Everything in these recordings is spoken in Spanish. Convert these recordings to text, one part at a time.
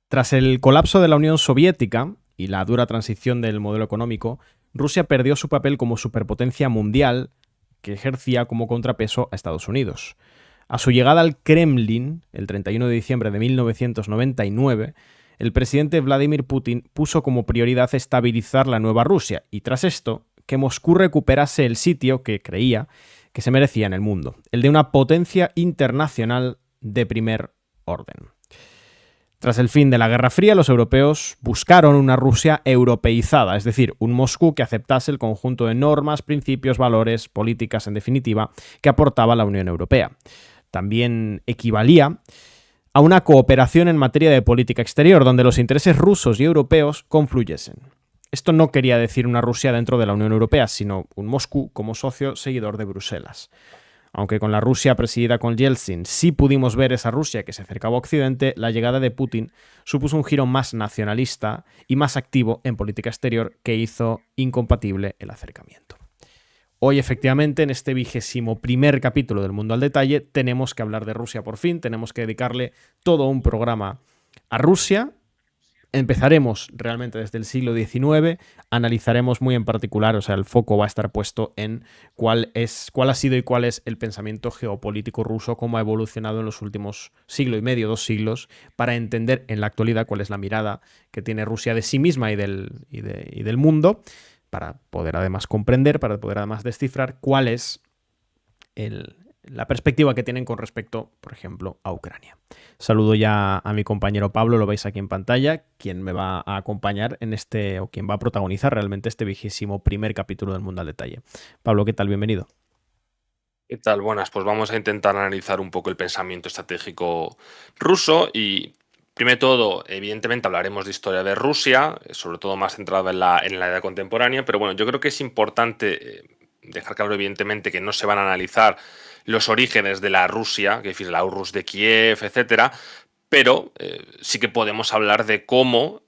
Tras el colapso de la Unión Soviética y la dura transición del modelo económico, Rusia perdió su papel como superpotencia mundial que ejercía como contrapeso a Estados Unidos. A su llegada al Kremlin, el 31 de diciembre de 1999, el presidente Vladimir Putin puso como prioridad estabilizar la nueva Rusia y tras esto, que Moscú recuperase el sitio que creía que se merecía en el mundo, el de una potencia internacional de primer orden. Tras el fin de la Guerra Fría, los europeos buscaron una Rusia europeizada, es decir, un Moscú que aceptase el conjunto de normas, principios, valores, políticas, en definitiva, que aportaba la Unión Europea. También equivalía a una cooperación en materia de política exterior, donde los intereses rusos y europeos confluyesen. Esto no quería decir una Rusia dentro de la Unión Europea, sino un Moscú como socio seguidor de Bruselas. Aunque con la Rusia presidida con Yeltsin sí pudimos ver esa Rusia que se acercaba a Occidente, la llegada de Putin supuso un giro más nacionalista y más activo en política exterior que hizo incompatible el acercamiento. Hoy, efectivamente, en este 21º capítulo del Mundo al Detalle, tenemos que hablar de Rusia por fin, tenemos que dedicarle todo un programa a Rusia. Empezaremos realmente desde el siglo XIX, analizaremos muy en particular, o sea, el foco va a estar puesto en cuál ha sido y cuál es el pensamiento geopolítico ruso, cómo ha evolucionado en los últimos siglo y medio, 2 siglos, para entender en la actualidad cuál es la mirada que tiene Rusia de sí misma y del mundo, para poder además comprender, para poder además descifrar cuál es la perspectiva que tienen con respecto, por ejemplo, a Ucrania. Saludo ya a mi compañero Pablo, lo veis aquí en pantalla, quien me va a acompañar en o quien va a protagonizar realmente este 21º capítulo del Mundo al Detalle. Pablo, ¿qué tal? Bienvenido. ¿Qué tal? Buenas, pues vamos a intentar analizar un poco el pensamiento estratégico ruso y, primero de todo, evidentemente hablaremos de historia de Rusia, sobre todo más centrada en la edad contemporánea, pero bueno, yo creo que es importante dejar claro, evidentemente, que no se van a analizar los orígenes de la Rusia, que es decir, la URSS de Kiev, etcétera, pero sí que podemos hablar de cómo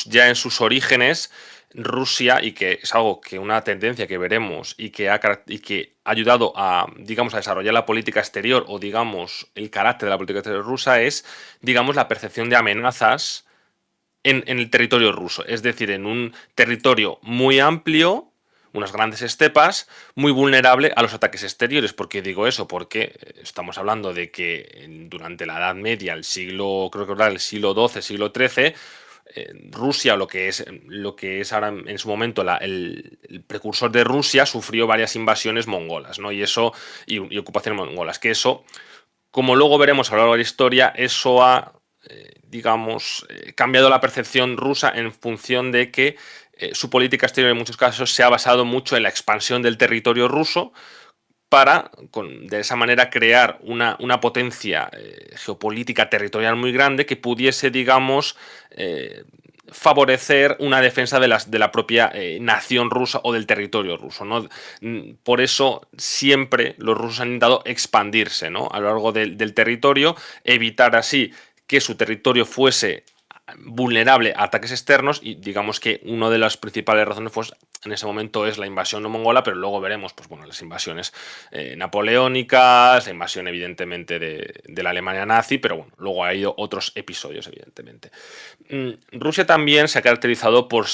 ya en sus orígenes Rusia, y que es algo que una tendencia que veremos y que ha ayudado a, digamos, a desarrollar la política exterior o, digamos, el carácter de la política exterior rusa es, digamos, la percepción de amenazas en el territorio ruso, es decir, en un territorio muy amplio, unas grandes estepas, muy vulnerable a los ataques exteriores. ¿Por qué digo eso? Porque estamos hablando de que durante la Edad Media, creo que era el siglo XII, siglo XIII, Rusia, lo que es ahora en su momento el precursor de Rusia, sufrió varias invasiones mongolas, ¿no? Y ocupaciones mongolas, que eso, como luego veremos a lo largo de la historia, eso ha, digamos, cambiado la percepción rusa en función de que su política exterior en muchos casos se ha basado mucho en la expansión del territorio ruso para, de esa manera, crear una potencia geopolítica territorial muy grande que pudiese, digamos, favorecer una defensa de la propia nación rusa o del territorio ruso, ¿no? Por eso siempre los rusos han intentado expandirse, ¿no?, a lo largo del territorio, evitar así que su territorio fuese vulnerable a ataques externos, y digamos que una de las principales razones pues en ese momento es la invasión no mongola, pero luego veremos pues bueno, las invasiones napoleónicas, la invasión evidentemente de la Alemania nazi, pero bueno, luego ha habido otros episodios evidentemente. Rusia también se ha caracterizado por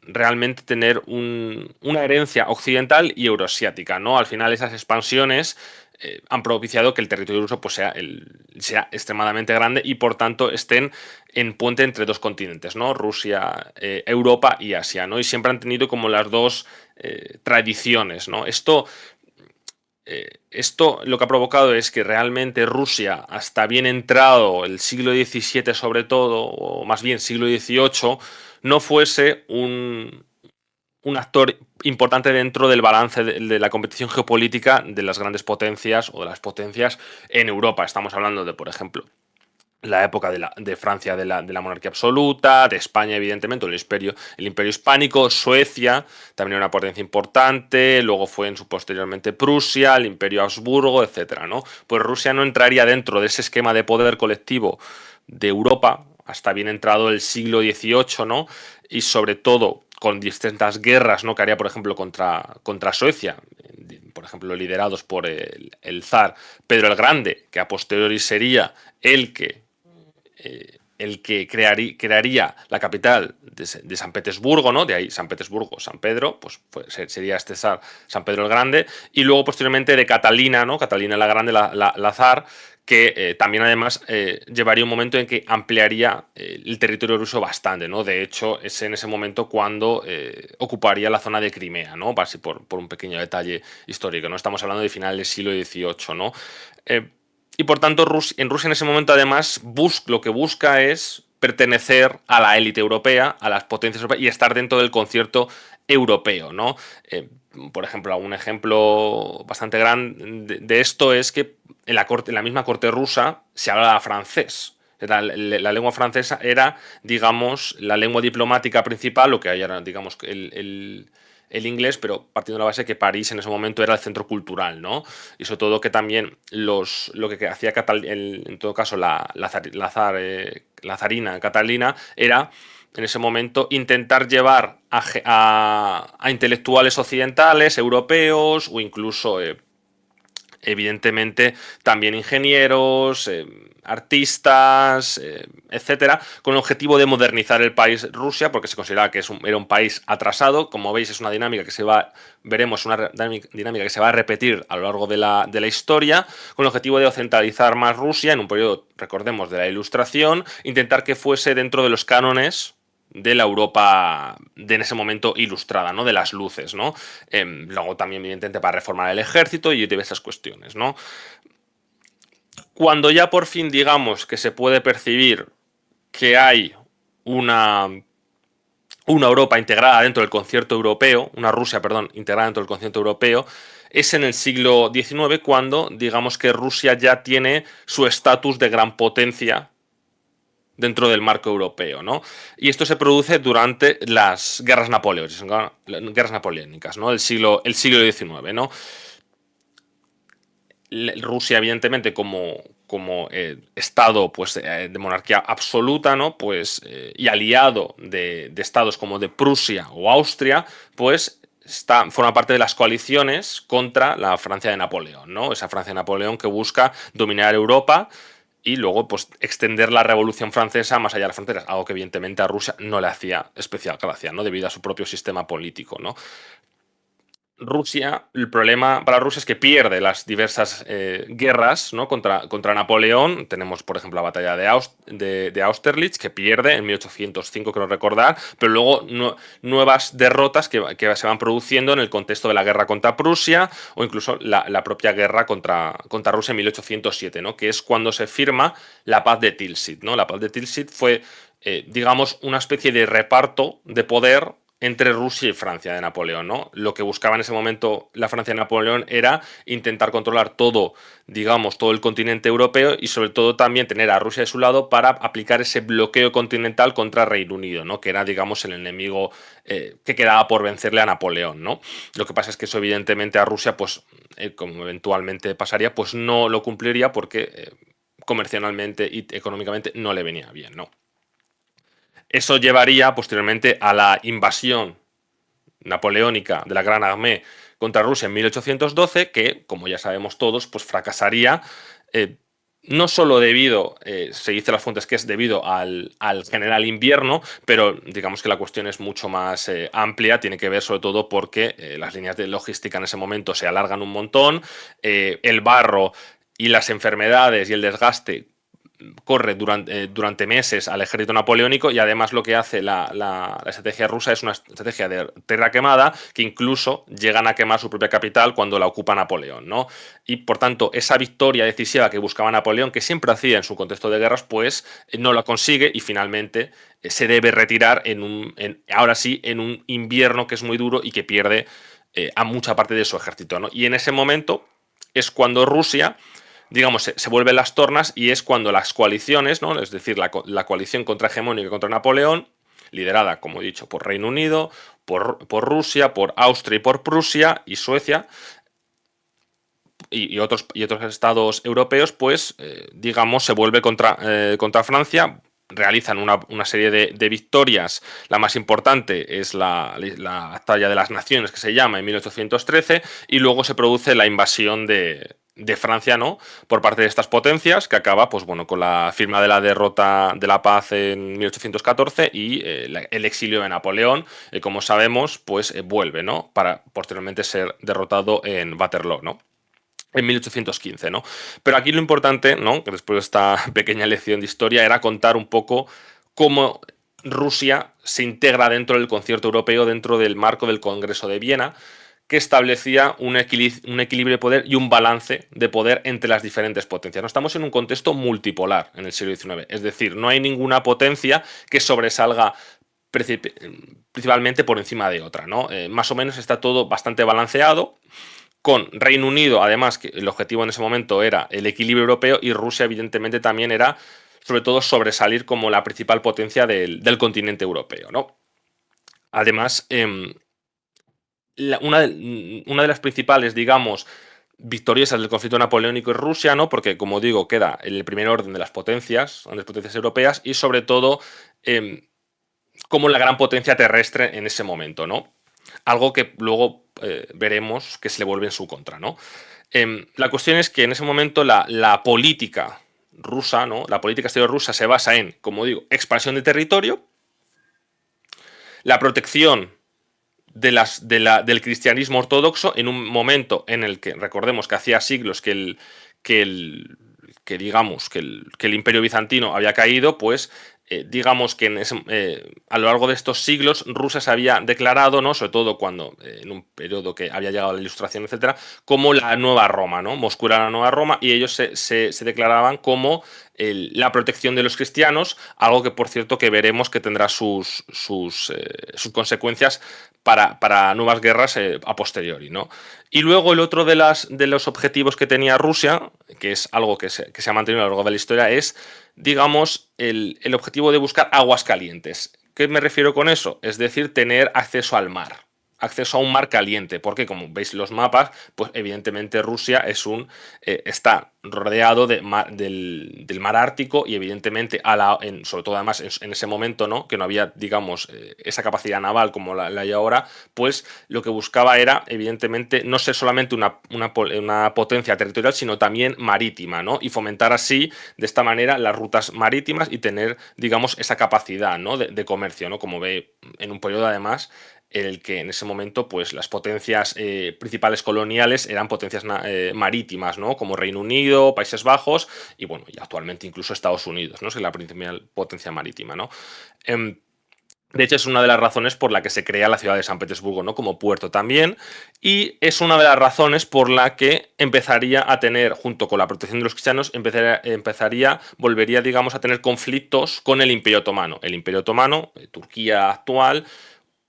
realmente tener una herencia occidental y euroasiática, ¿no? Al final esas expansiones han propiciado que el territorio ruso pues, sea extremadamente grande y por tanto estén en puente entre dos continentes, ¿no? Rusia, Europa y Asia, ¿no? Y siempre han tenido como las dos tradiciones, ¿no? Esto lo que ha provocado es que realmente Rusia, hasta bien entrado el siglo XVII sobre todo, o más bien siglo XVIII, no fuese un actor importante dentro del balance de la competición geopolítica de las grandes potencias o de las potencias en Europa. Estamos hablando de, por ejemplo, la época de Francia de la monarquía absoluta, de España, evidentemente, el imperio hispánico, Suecia, también una potencia importante, luego fue posteriormente Prusia, el imperio Habsburgo, etcétera, ¿no? Pues Rusia no entraría dentro de ese esquema de poder colectivo de Europa hasta bien entrado el siglo XVIII, ¿no? Y sobre todo con distintas guerras, ¿no?, que haría, por ejemplo, contra Suecia, por ejemplo, liderados por el zar Pedro el Grande, que a posteriori sería el que el que crearía la capital de San Petersburgo, ¿no? De ahí San Petersburgo, San Pedro, pues sería este San Pedro el Grande, y luego posteriormente de Catalina, ¿no? Catalina la Grande, la zar, que también además llevaría un momento en que ampliaría el territorio ruso bastante, ¿no? De hecho, es en ese momento cuando ocuparía la zona de Crimea, ¿no? Así por un pequeño detalle histórico, ¿no? Estamos hablando de final del siglo XVIII, ¿no? Y por tanto, en Rusia en ese momento además lo que busca es pertenecer a la élite europea, a las potencias europeas y estar dentro del concierto europeo, ¿no? Por ejemplo, un ejemplo bastante grande de esto es que en la misma corte rusa se hablaba francés. La lengua francesa era, digamos, la lengua diplomática principal, lo que hay ahora, digamos, el inglés, pero partiendo de la base que París en ese momento era el centro cultural, ¿no? Y sobre todo que también lo que hacía en todo caso la zarina Catalina era en ese momento intentar llevar a intelectuales occidentales, europeos o incluso evidentemente también ingenieros, artistas, etcétera, con el objetivo de modernizar el país Rusia, porque se consideraba que era un país atrasado. Como veis, es una dinámica que veremos una dinámica que se va a repetir a lo largo de la historia, con el objetivo de occidentalizar más Rusia en un periodo, recordemos, de la Ilustración, intentar que fuese dentro de los cánones de la Europa de en ese momento ilustrada, ¿no? De las luces, ¿no? Luego también, evidentemente, para reformar el ejército y diversas cuestiones, ¿no? Cuando ya por fin digamos que se puede percibir que hay una Europa integrada dentro del concierto europeo, una Rusia, perdón, integrada dentro del concierto europeo, es en el siglo XIX cuando digamos que Rusia ya tiene su estatus de gran potencia dentro del marco europeo, ¿no? Y esto se produce durante las guerras napoleónicas, ¿no? El siglo XIX, ¿no? Rusia, evidentemente, como estado pues, de monarquía absoluta, ¿no? Pues, y aliado de estados como de Prusia o Austria, pues forma parte de las coaliciones contra la Francia de Napoleón, ¿no? Esa Francia de Napoleón que busca dominar Europa y luego pues, extender la Revolución Francesa más allá de las fronteras, algo que evidentemente a Rusia no le hacía especial gracia, ¿no? Debido a su propio sistema político, ¿no? Rusia, el problema para Rusia es que pierde las diversas guerras, ¿no? contra Napoleón. Tenemos, por ejemplo, la batalla de Austerlitz, que pierde en 1805, creo recordar, pero luego nuevas derrotas que se van produciendo en el contexto de la guerra contra Prusia o incluso la propia guerra contra Rusia en 1807, ¿no? Que es cuando se firma la paz de Tilsit, ¿no? La paz de Tilsit fue, digamos, una especie de reparto de poder entre Rusia y Francia de Napoleón, ¿no? Lo que buscaba en ese momento la Francia de Napoleón era intentar controlar todo, digamos, todo el continente europeo y sobre todo también tener a Rusia de su lado para aplicar ese bloqueo continental contra Reino Unido, ¿no? Que era, digamos, el enemigo que quedaba por vencerle a Napoleón, ¿no? Lo que pasa es que eso evidentemente a Rusia, pues, como eventualmente pasaría, pues no lo cumpliría porque comercialmente y económicamente no le venía bien, ¿no? Eso llevaría posteriormente a la invasión napoleónica de la Gran Armée contra Rusia en 1812, que, como ya sabemos todos, pues fracasaría, no solo debido, se dice las fuentes que es debido al general invierno, pero digamos que la cuestión es mucho más amplia, tiene que ver sobre todo porque las líneas de logística en ese momento se alargan un montón, el barro y las enfermedades y el desgaste corre durante meses al ejército napoleónico y además lo que hace la estrategia rusa es una estrategia de tierra quemada que incluso llegan a quemar su propia capital cuando la ocupa Napoleón, ¿no? Y por tanto esa victoria decisiva que buscaba Napoleón, que siempre hacía en su contexto de guerras, pues no la consigue y finalmente se debe retirar ahora sí en un invierno que es muy duro y que pierde a mucha parte de su ejército, ¿no? Y en ese momento es cuando Rusia, digamos, se vuelven las tornas y es cuando las coaliciones, ¿no? Es decir, la coalición contrahegemónica contra Napoleón, liderada, como he dicho, por Reino Unido, por Rusia, por Austria y por Prusia y Suecia y otros estados europeos, pues, digamos, se vuelve contra Francia. Realizan una serie de victorias. La más importante es la Batalla de las Naciones, que se llama, en 1813, y luego se produce la invasión de de Francia, ¿no? Por parte de estas potencias, que acaba, pues bueno, con la firma de la derrota de la paz en 1814 y el exilio de Napoleón, como sabemos, pues vuelve, ¿no? Para posteriormente ser derrotado en Waterloo, ¿no? En 1815, ¿no? Pero aquí lo importante, ¿no? Que después de esta pequeña lección de historia, era contar un poco cómo Rusia se integra dentro del concierto europeo, dentro del marco del Congreso de Viena, que establecía un equilibrio de poder y un balance de poder entre las diferentes potencias. No estamos en un contexto multipolar en el siglo XIX, es decir, no hay ninguna potencia que sobresalga principalmente por encima de otra, ¿no? Más o menos está todo bastante balanceado, con Reino Unido, además, que el objetivo en ese momento era el equilibrio europeo, y Rusia, evidentemente, también era, sobre todo, sobresalir como la principal potencia del continente europeo, ¿no? Además, una de las principales, digamos, victoriosas del conflicto napoleónico es Rusia, ¿no? Porque, como digo, queda en el primer orden de las potencias europeas, y sobre todo como la gran potencia terrestre en ese momento, ¿no? Algo que luego veremos que se le vuelve en su contra, ¿no? La cuestión es que en ese momento la política rusa, ¿no? La política exterior rusa se basa en, como digo, expansión de territorio, la protección del cristianismo ortodoxo en un momento en el que, recordemos que hacía siglos que digamos que el Imperio Bizantino había caído, pues digamos que a lo largo de estos siglos Rusia se había declarado, ¿no? Sobre todo cuando en un periodo que había llegado la Ilustración, etcétera, como la nueva Roma, ¿no? Moscú era la nueva Roma, y ellos se declaraban como la protección de los cristianos, algo que, por cierto, que veremos que tendrá sus consecuencias para nuevas guerras a posteriori, ¿no? Y luego el otro de los objetivos que tenía Rusia, que es algo que se ha mantenido a lo largo de la historia, es, digamos, el objetivo de buscar aguas calientes. ¿Qué me refiero con eso? Es decir, tener acceso al mar, acceso a un mar caliente, porque como veis los mapas, pues evidentemente Rusia está rodeado del mar Ártico, y evidentemente sobre todo además en ese momento, ¿no? Que no había, digamos, esa capacidad naval como la hay ahora, pues lo que buscaba era evidentemente no ser solamente una potencia territorial, sino también marítima, ¿no? Y fomentar así, de esta manera, las rutas marítimas y tener, digamos, esa capacidad, ¿no? de comercio, ¿no? Como ve, en un periodo además en el que en ese momento pues las potencias principales coloniales eran potencias marítimas, ¿no? Como Reino Unido, Países Bajos y, bueno, y actualmente incluso Estados Unidos, ¿no? Es la principal potencia marítima, ¿no? De hecho, es una de las razones por la que se crea la ciudad de San Petersburgo, ¿no? Como puerto también, y es una de las razones por la que empezaría a tener, junto con la protección de los cristianos, volvería, digamos, a tener conflictos con el Imperio Otomano. El Imperio Otomano, Turquía actual,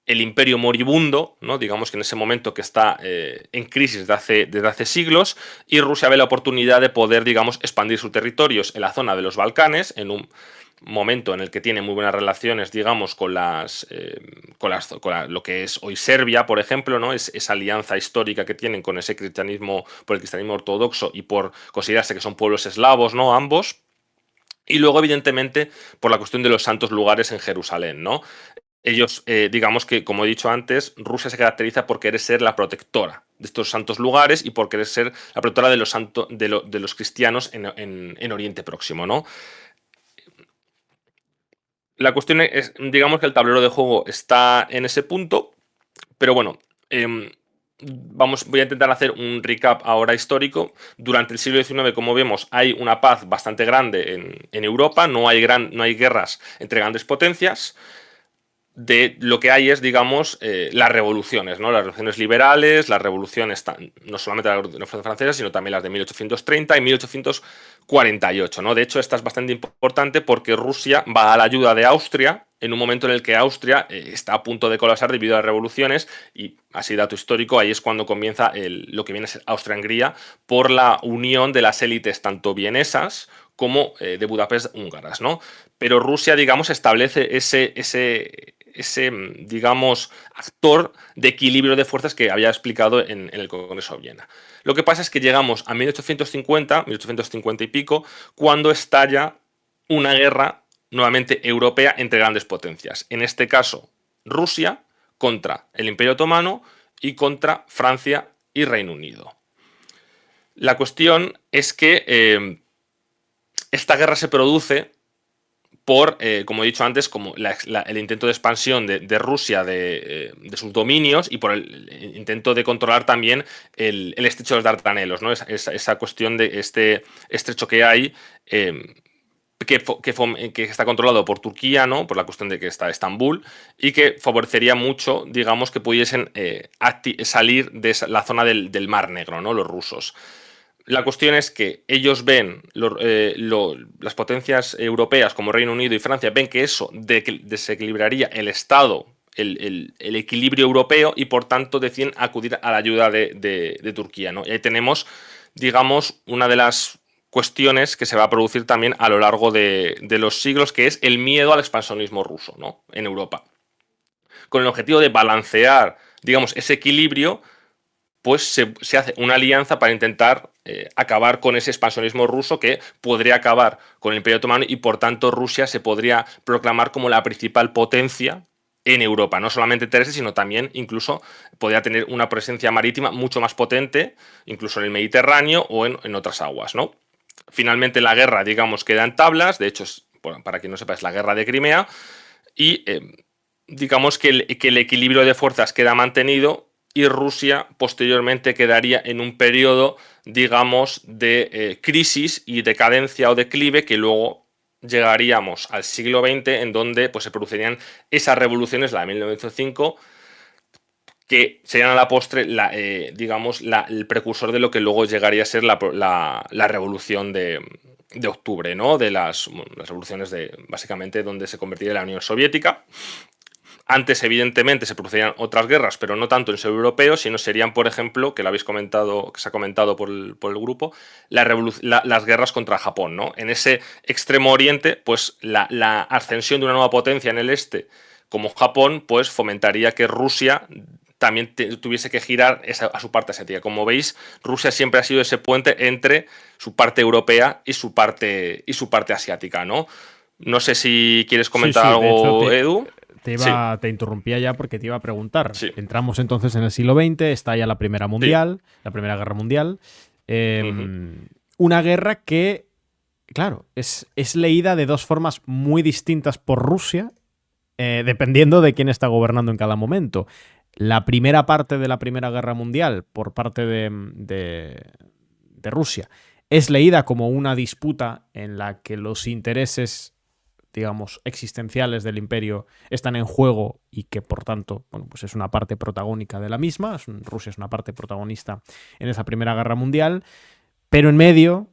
el imperio moribundo, ¿no? Digamos que en ese momento que está en crisis desde hace siglos, y Rusia ve la oportunidad de poder, digamos, expandir sus territorios en la zona de los Balcanes, en un momento en el que tiene muy buenas relaciones, digamos, con lo que es hoy Serbia, por ejemplo, ¿no? Esa alianza histórica que tienen con ese cristianismo, por el cristianismo ortodoxo, y por considerarse que son pueblos eslavos, ¿no? Ambos. Y luego, evidentemente, por la cuestión de los santos lugares en Jerusalén, ¿no? Ellos, digamos que, como he dicho antes, Rusia se caracteriza por querer ser la protectora de estos santos lugares y por querer ser la protectora de los cristianos en Oriente Próximo, ¿no? La cuestión es, digamos que el tablero de juego está en ese punto, pero bueno, voy a intentar hacer un recap ahora histórico. Durante el siglo XIX, como vemos, hay una paz bastante grande en Europa, no hay guerras entre grandes potencias. De lo que hay es, digamos, las revoluciones, ¿no? Las revoluciones liberales, las revoluciones, no solamente las revoluciones francesas, sino también las de 1830 y 1848, ¿no? De hecho, esta es bastante importante porque Rusia va a la ayuda de Austria en un momento en el que Austria está a punto de colapsar debido a las revoluciones, y así, dato histórico, ahí es cuando comienza lo que viene a ser Austria-Hungría, por la unión de las élites tanto vienesas como de Budapest húngaras, ¿no? Pero Rusia, digamos, establece ese, digamos, actor de equilibrio de fuerzas que había explicado en el Congreso de Viena. Lo que pasa es que llegamos a 1850 y pico, cuando estalla una guerra nuevamente europea entre grandes potencias. En este caso, Rusia contra el Imperio Otomano y contra Francia y Reino Unido. La cuestión es que esta guerra se produce por, como he dicho antes, como el intento de expansión de Rusia de sus dominios y por el intento de controlar también el estrecho de los Dardanelos, ¿no? Esa cuestión de este estrecho que hay, que está controlado por Turquía, ¿no? Por la cuestión de que está Estambul, y que favorecería mucho, digamos, que pudiesen salir de la zona del Mar Negro, ¿no? Los rusos. La cuestión es que ellos ven, las potencias europeas como Reino Unido y Francia, ven que eso desequilibraría el Estado, el equilibrio europeo, y por tanto deciden acudir a la ayuda de Turquía, ¿no? Y ahí tenemos, digamos, una de las cuestiones que se va a producir también a lo largo de los siglos, que es el miedo al expansionismo ruso, ¿no? En Europa. Con el objetivo de balancear, digamos, ese equilibrio, pues se hace una alianza para intentar acabar con ese expansionismo ruso que podría acabar con el Imperio Otomano, y por tanto Rusia se podría proclamar como la principal potencia en Europa, no solamente terrestre, sino también incluso podría tener una presencia marítima mucho más potente, incluso en el Mediterráneo o en otras aguas, ¿no? Finalmente la guerra, digamos, queda en tablas, de hecho, bueno, para quien no sepa, es la guerra de Crimea, y digamos que el equilibrio de fuerzas queda mantenido, y Rusia posteriormente quedaría en un periodo, digamos, de crisis y decadencia o declive, que luego llegaríamos al siglo XX, en donde pues, se producirían esas revoluciones, la de 1905, que serían a la postre, digamos, el precursor de lo que luego llegaría a ser la revolución de octubre, ¿no? De las revoluciones básicamente, donde se convertiría la Unión Soviética. Antes, evidentemente, se producirían otras guerras, pero no tanto en el suelo europeo, sino serían, por ejemplo, que lo habéis comentado, que se ha comentado por el grupo, las guerras contra Japón, ¿no? En ese extremo oriente, pues la ascensión de una nueva potencia en el este, como Japón, pues fomentaría que Rusia también tuviese que girar a su parte asiática. Como veis, Rusia siempre ha sido ese puente entre su parte europea y su parte asiática, ¿no? No sé si quieres Sí, comentar sí, de hecho algo, Edu. Sí, te interrumpía ya porque te iba a preguntar. sí. Entramos entonces en el siglo XX, está ya Sí. la Primera Guerra Mundial. Ujú. Una guerra que, claro, es leída de dos formas muy distintas por Rusia, dependiendo de quién está gobernando en cada momento. La primera parte de la Primera Guerra Mundial, por parte de Rusia, es leída como una disputa en la que los intereses, digamos, existenciales del imperio están en juego y que, por tanto, bueno, pues es una parte protagónica de la misma. Rusia es una parte protagonista en esa Primera Guerra Mundial, pero en medio,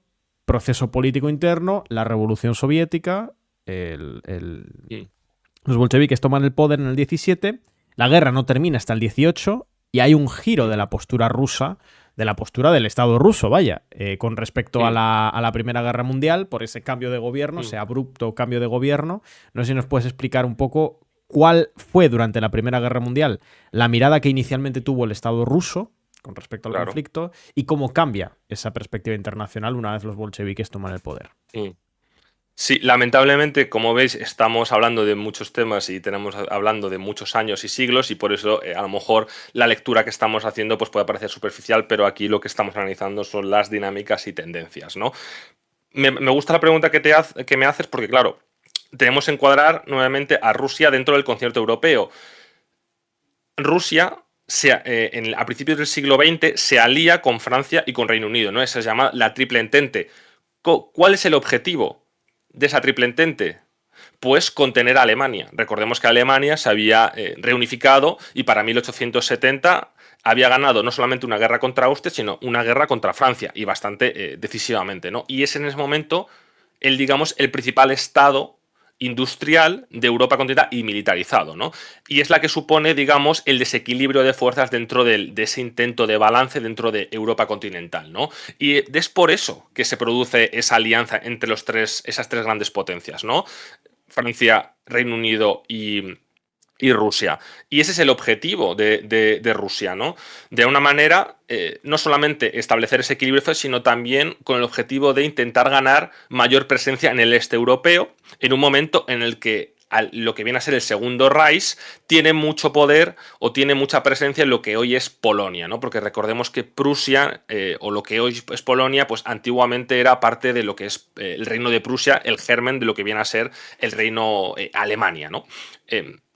proceso político interno, la Revolución Soviética, Mm. los bolcheviques toman el poder en el 17, la guerra no termina hasta el 18 y hay un giro de Ujú. la postura rusa, de la postura del Estado ruso, vaya, con respecto a Mm. la Primera Guerra Mundial, por ese cambio de gobierno, Mm. ese abrupto cambio de gobierno. No sé si nos puedes explicar un poco cuál fue durante la Primera Guerra Mundial la mirada que inicialmente tuvo el Estado ruso con respecto al Claro. conflicto y cómo cambia esa perspectiva internacional una vez los bolcheviques toman el poder. Mm. Sí, lamentablemente, como veis, estamos hablando de muchos temas y tenemos hablando de muchos años y siglos, y por eso a lo mejor la lectura que estamos haciendo pues puede parecer superficial, pero aquí lo que estamos analizando son las dinámicas y tendencias, ¿no? Me gusta la pregunta que me haces, porque claro, tenemos que encuadrar nuevamente a Rusia dentro del concierto europeo. Rusia a principios del siglo XX se alía con Francia y con Reino Unido, ¿no? Esa se llama la Triple Entente. ¿Cuál es el objetivo de esa Triple Entente? Pues contener a Alemania. Recordemos que Alemania se había reunificado y para 1870 había ganado no solamente una guerra contra Austria, sino una guerra contra Francia, y bastante decisivamente, ¿no? Y es en ese momento digamos, el principal estado industrial de Europa continental y militarizado, ¿no? Y es la que supone, digamos, el desequilibrio de fuerzas dentro de ese intento de balance dentro de Europa continental, ¿no? Y es por eso que se produce esa alianza entre esas tres grandes potencias, ¿no? Francia, Reino Unido y Rusia. Y ese es el objetivo de Rusia, ¿no? De una manera, no solamente establecer ese equilibrio, sino también con el objetivo de intentar ganar mayor presencia en el este europeo, en un momento en el que lo que viene a ser el Segundo Reich, tiene mucho poder o tiene mucha presencia en lo que hoy es Polonia, ¿no? Porque recordemos que Prusia, o lo que hoy es Polonia, pues antiguamente era parte de lo que es el reino de Prusia, el germen de lo que viene a ser el reino Alemania, ¿no?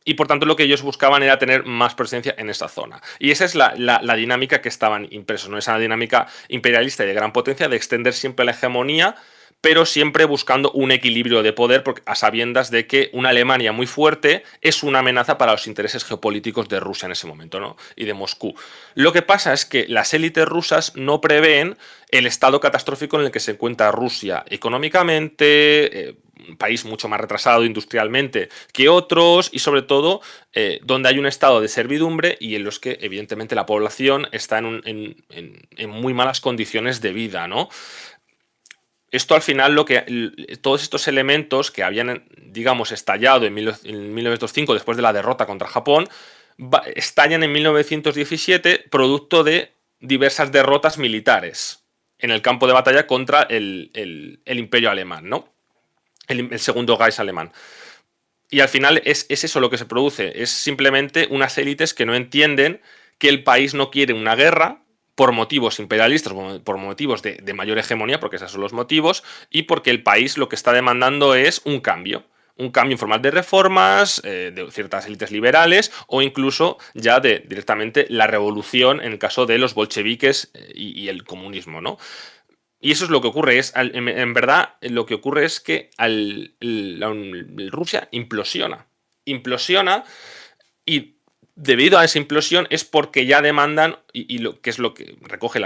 Y por tanto lo que ellos buscaban era tener más presencia en esa zona. Y esa es la dinámica que estaban impresos, ¿no? Esa dinámica imperialista y de gran potencia de extender siempre la hegemonía, pero siempre buscando un equilibrio de poder, porque a sabiendas de que una Alemania muy fuerte es una amenaza para los intereses geopolíticos de Rusia en ese momento, ¿no? Y de Moscú. Lo que pasa es que las élites rusas no prevén el estado catastrófico en el que se encuentra Rusia económicamente, un país mucho más retrasado industrialmente que otros, y sobre todo donde hay un estado de servidumbre y en los que evidentemente la población está en muy malas condiciones de vida, ¿no? Esto al final, todos estos elementos que habían, digamos, estallado en 1905 después de la derrota contra Japón, estallan en 1917 producto de diversas derrotas militares en el campo de batalla contra el imperio alemán, ¿no? El segundo Reich alemán. Y al final es eso lo que se produce, es simplemente unas élites que no entienden que el país no quiere una guerra por motivos imperialistas, por motivos de mayor hegemonía, porque esos son los motivos, y porque el país lo que está demandando es un cambio en forma de reformas, de ciertas élites liberales, o incluso ya de directamente la revolución en el caso de los bolcheviques y el comunismo, ¿no? Y eso es lo que ocurre. En verdad, lo que ocurre es que Rusia implosiona. Implosiona, y debido a esa implosión es porque ya demandan, y lo que es lo que recoge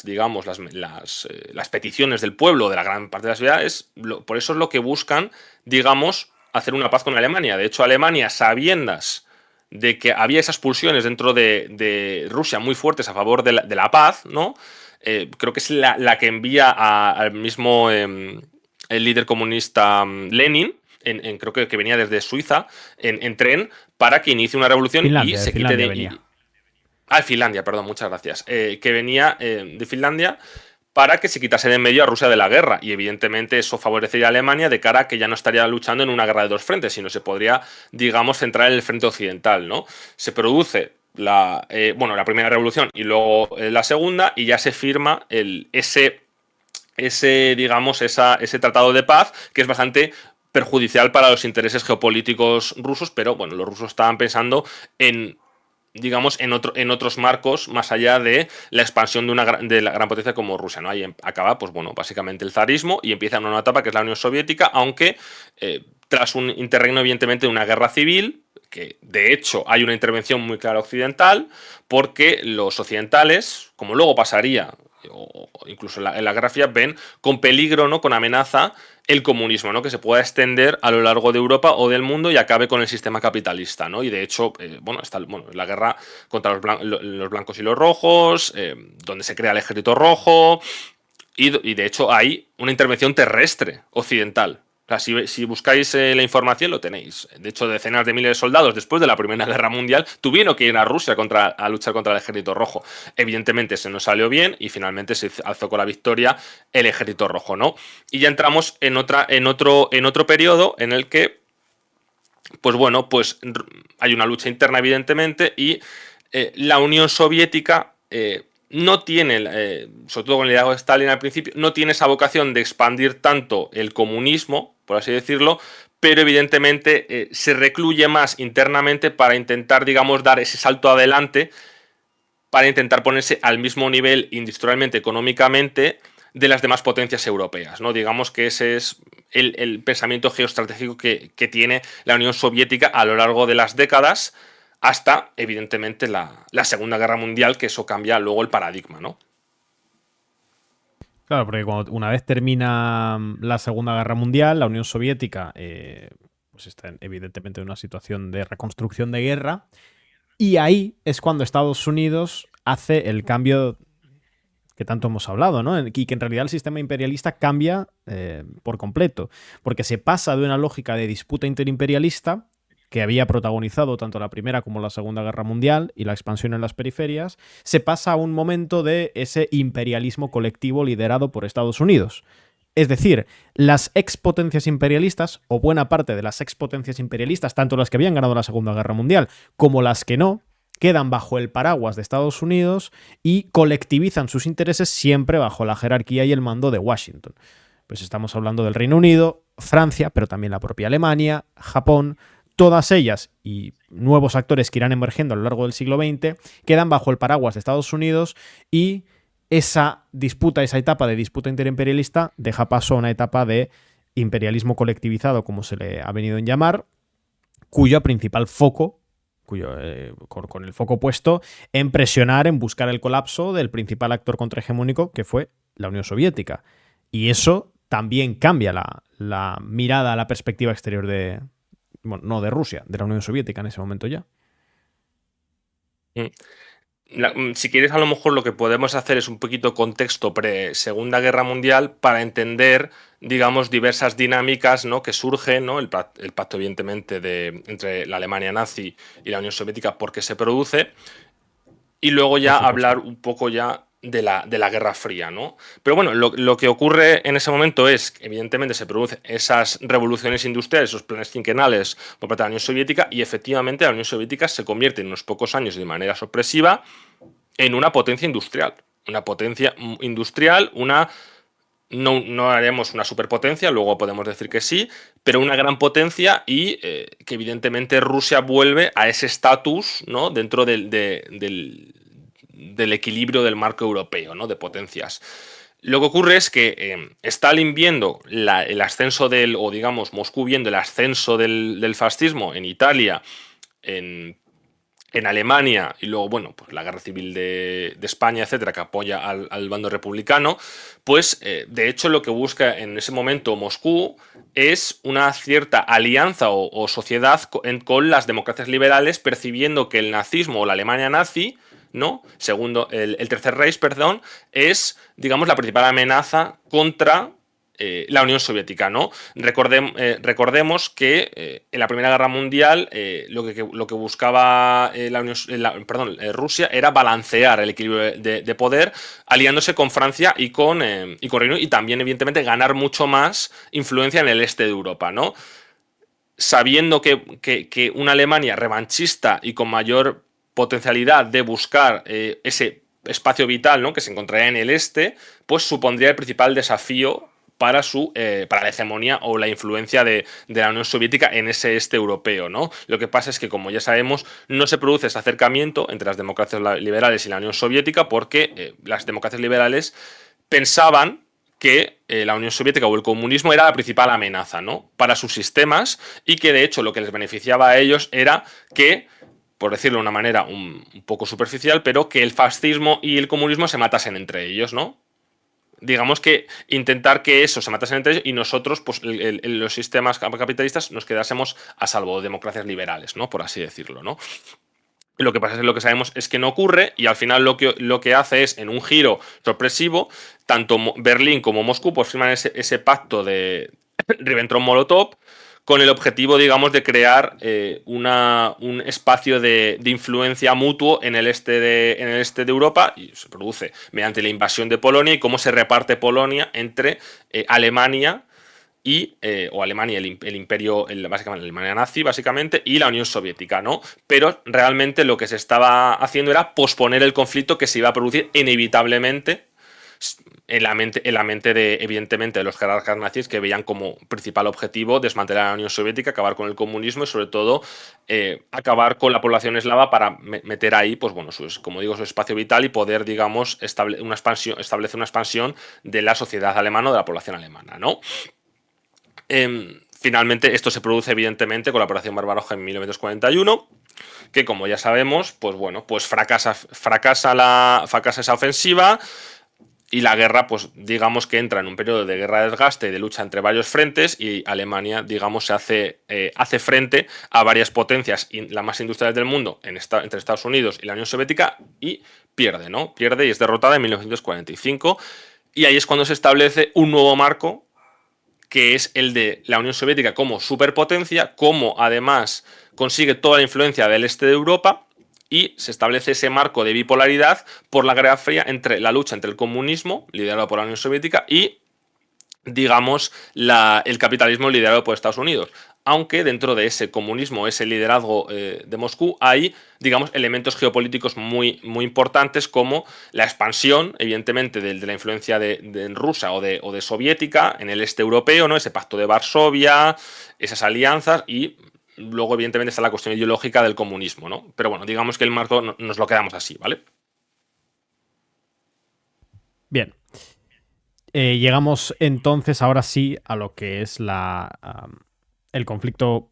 digamos, las peticiones del pueblo, de la gran parte de las ciudades, por eso es lo que buscan, digamos, hacer una paz con Alemania. De hecho, Alemania, sabiendas de que había esas pulsiones dentro de Rusia muy fuertes a favor de la paz, ¿no? Creo que es la que envía al mismo el líder comunista Lenin, creo que venía desde Suiza, en tren, para que inicie una revolución y Finlandia, de se quite Finlandia de... venía. Finlandia, perdón, muchas gracias. Que venía de Finlandia para que se quitase de en medio a Rusia de la guerra. Y evidentemente eso favorecería a Alemania de cara a que ya no estaría luchando en una guerra de dos frentes, sino se podría, digamos, centrar en el frente occidental, ¿no? Se produce la primera revolución y luego la segunda, y ya se firma ese tratado de paz, que es bastante perjudicial para los intereses geopolíticos rusos, pero bueno, los rusos estaban pensando en otros marcos más allá de la expansión de la gran potencia como Rusia, ¿no? Ahí acaba, pues bueno, básicamente el zarismo y empieza una nueva etapa que es la Unión Soviética, aunque tras un interregno evidentemente de una guerra civil, que de hecho hay una intervención muy clara occidental, porque los occidentales, como luego pasaría, o incluso en la Guerra Fría, ven con peligro, ¿no? Con amenaza el comunismo, ¿no? Que se pueda extender a lo largo de Europa o del mundo y acabe con el sistema capitalista, ¿no? Y de hecho, está la guerra contra los blancos y los rojos, donde se crea el ejército rojo, y de hecho hay una intervención terrestre occidental. O sea, si buscáis la información lo tenéis. De hecho, decenas de miles de soldados después de la Primera Guerra Mundial tuvieron que ir a Rusia a luchar contra el Ejército Rojo. Evidentemente se nos salió bien y finalmente se alzó con la victoria el Ejército Rojo, ¿no? Y ya entramos en otro periodo en el que, pues bueno, pues hay una lucha interna evidentemente y la Unión Soviética no tiene, sobre todo con el liderazgo de Stalin al principio, no tiene esa vocación de expandir tanto el comunismo, por así decirlo, pero evidentemente se recluye más internamente para intentar, digamos, dar ese salto adelante, para intentar ponerse al mismo nivel industrialmente, económicamente, de las demás potencias europeas, ¿no? Digamos que ese es el pensamiento geoestratégico que tiene la Unión Soviética a lo largo de las décadas, hasta, evidentemente, la Segunda Guerra Mundial, que eso cambia luego el paradigma, ¿no? Claro, porque una vez termina la Segunda Guerra Mundial, la Unión Soviética pues está evidentemente en una situación de reconstrucción de guerra, y ahí es cuando Estados Unidos hace el cambio que tanto hemos hablado, ¿no? Y que en realidad el sistema imperialista cambia por completo, porque se pasa de una lógica de disputa interimperialista que había protagonizado tanto la Primera como la Segunda Guerra Mundial y la expansión en las periferias, se pasa a un momento de ese imperialismo colectivo liderado por Estados Unidos. Es decir, las expotencias imperialistas, o buena parte de las expotencias imperialistas, tanto las que habían ganado la Segunda Guerra Mundial como las que no, quedan bajo el paraguas de Estados Unidos y colectivizan sus intereses siempre bajo la jerarquía y el mando de Washington. Pues estamos hablando del Reino Unido, Francia, pero también la propia Alemania, Japón. Todas ellas y nuevos actores que irán emergiendo a lo largo del siglo XX quedan bajo el paraguas de Estados Unidos, y esa disputa, esa etapa de disputa interimperialista deja paso a una etapa de imperialismo colectivizado, como se le ha venido a llamar, cuyo principal foco, con el foco puesto en presionar, en buscar el colapso del principal actor contrahegemónico, que fue la Unión Soviética. Y eso también cambia la mirada, la perspectiva exterior de, bueno, no de Rusia, de la Unión Soviética en ese momento ya. Si quieres, a lo mejor lo que podemos hacer es un poquito contexto pre-Segunda Guerra Mundial para entender, digamos, diversas dinámicas, ¿no?, que surgen, ¿no? El pacto, evidentemente, entre la Alemania nazi y la Unión Soviética, por qué se produce, y luego ya hablar un poco ya de la Guerra Fría, ¿no? Pero bueno, lo que ocurre en ese momento es que evidentemente se producen esas revoluciones industriales, esos planes quinquenales por parte de la Unión Soviética, y efectivamente la Unión Soviética se convierte en unos pocos años de manera sorpresiva en una potencia industrial. Una potencia industrial, no haremos una superpotencia, luego podemos decir que sí, pero una gran potencia, y que evidentemente Rusia vuelve a ese estatus, ¿no?, dentro del equilibrio del marco europeo, ¿no?, de potencias. Lo que ocurre es que Stalin viendo el ascenso o digamos Moscú viendo el ascenso del fascismo en Italia, en Alemania, y luego, bueno, pues la guerra civil de España, etcétera, que apoya al bando republicano, pues de hecho lo que busca en ese momento Moscú es una cierta alianza o sociedad con las democracias liberales, percibiendo que el nazismo o la Alemania nazi, ¿no?, segundo el Tercer Reich, perdón, es, digamos, la principal amenaza contra la Unión Soviética, ¿no? Recordemos que en la Primera Guerra Mundial lo que buscaba Rusia era balancear el equilibrio de poder, aliándose con Francia y con Reino Unido, y también evidentemente ganar mucho más influencia en el este de Europa, ¿no? Sabiendo que una Alemania revanchista y con mayor potencialidad de buscar ese espacio vital, ¿no?, que se encontraría en el este, pues supondría el principal desafío para la hegemonía o la influencia de la Unión Soviética en ese este europeo, ¿no? Lo que pasa es que, como ya sabemos, no se produce ese acercamiento entre las democracias liberales y la Unión Soviética, porque las democracias liberales pensaban que la Unión Soviética o el comunismo era la principal amenaza, ¿no?, para sus sistemas, y que de hecho lo que les beneficiaba a ellos era que, por decirlo de una manera un poco superficial, pero que el fascismo y el comunismo se matasen entre ellos, ¿no? Digamos que intentar que eso se matasen entre ellos y nosotros, pues los sistemas capitalistas, nos quedásemos a salvo, democracias liberales, ¿no?, por así decirlo, ¿no? Lo que pasa es que lo que sabemos es que no ocurre, y al final lo que hace es, en un giro sorpresivo, tanto Berlín como Moscú pues firman ese pacto de Ribbentrop-Molotov, con el objetivo, digamos, de crear un espacio de influencia mutuo en el este de Europa, y se produce mediante la invasión de Polonia y cómo se reparte Polonia entre Alemania el imperio, básicamente la Alemania nazi, básicamente, y la Unión Soviética, ¿no? Pero realmente lo que se estaba haciendo era posponer el conflicto que se iba a producir inevitablemente en la mente de, evidentemente, de los jerarcas nazis, que veían como principal objetivo desmantelar a la Unión Soviética, acabar con el comunismo y, sobre todo, acabar con la población eslava para meter ahí, pues bueno, como digo, su espacio vital, y poder, digamos, establecer una expansión de la sociedad alemana o de la población alemana, ¿no? Finalmente, esto se produce, evidentemente, con la Operación Barbaroja en 1941, que, como ya sabemos, pues bueno, pues fracasa esa ofensiva. Y la guerra, pues digamos que entra en un periodo de guerra de desgaste y de lucha entre varios frentes, y Alemania, digamos, se hace frente a varias potencias, las más industriales del mundo, entre Estados Unidos y la Unión Soviética, y pierde, ¿no? Pierde y es derrotada en 1945, y ahí es cuando se establece un nuevo marco, que es el de la Unión Soviética como superpotencia, como además consigue toda la influencia del este de Europa, y se establece ese marco de bipolaridad por la Guerra Fría, entre la lucha entre el comunismo, liderado por la Unión Soviética, y digamos, el capitalismo liderado por Estados Unidos. Aunque dentro de ese comunismo, ese liderazgo de Moscú, hay, digamos, elementos geopolíticos muy importantes como la expansión, evidentemente, de la influencia de rusa o de soviética en el este europeo, ¿no? Ese pacto de Varsovia, esas alianzas y luego, evidentemente, está la cuestión ideológica del comunismo, ¿no? Pero bueno, digamos que el marco nos lo quedamos así, ¿vale? Bien. Llegamos entonces ahora sí a lo que es el conflicto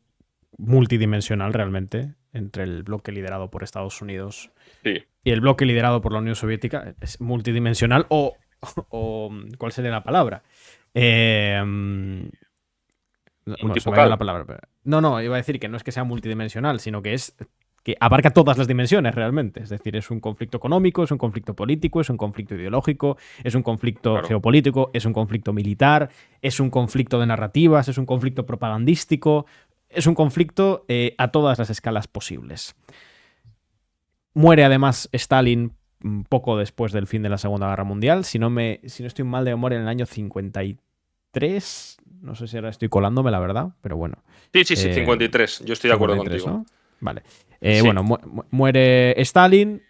multidimensional realmente entre el bloque liderado por Estados Unidos Sí. y el bloque liderado por la Unión Soviética. Es multidimensional o ¿cuál sería la palabra? No, se me ha ido la Multifocal. palabra. No, iba a decir que no es que sea multidimensional, sino que es que abarca todas las dimensiones realmente. Es decir, es un conflicto económico, es un conflicto político, es un conflicto ideológico, es un conflicto Claro. geopolítico, es un conflicto militar, es un conflicto de narrativas, es un conflicto propagandístico, es un conflicto a todas las escalas posibles. Muere además Stalin poco después del fin de la Segunda Guerra Mundial, si no estoy mal de memoria, en el año 53. No sé si ahora estoy colándome, la verdad, pero bueno. Sí, 53. Yo estoy de acuerdo 53, contigo. ¿no? Vale. Sí. Bueno, muere Stalin.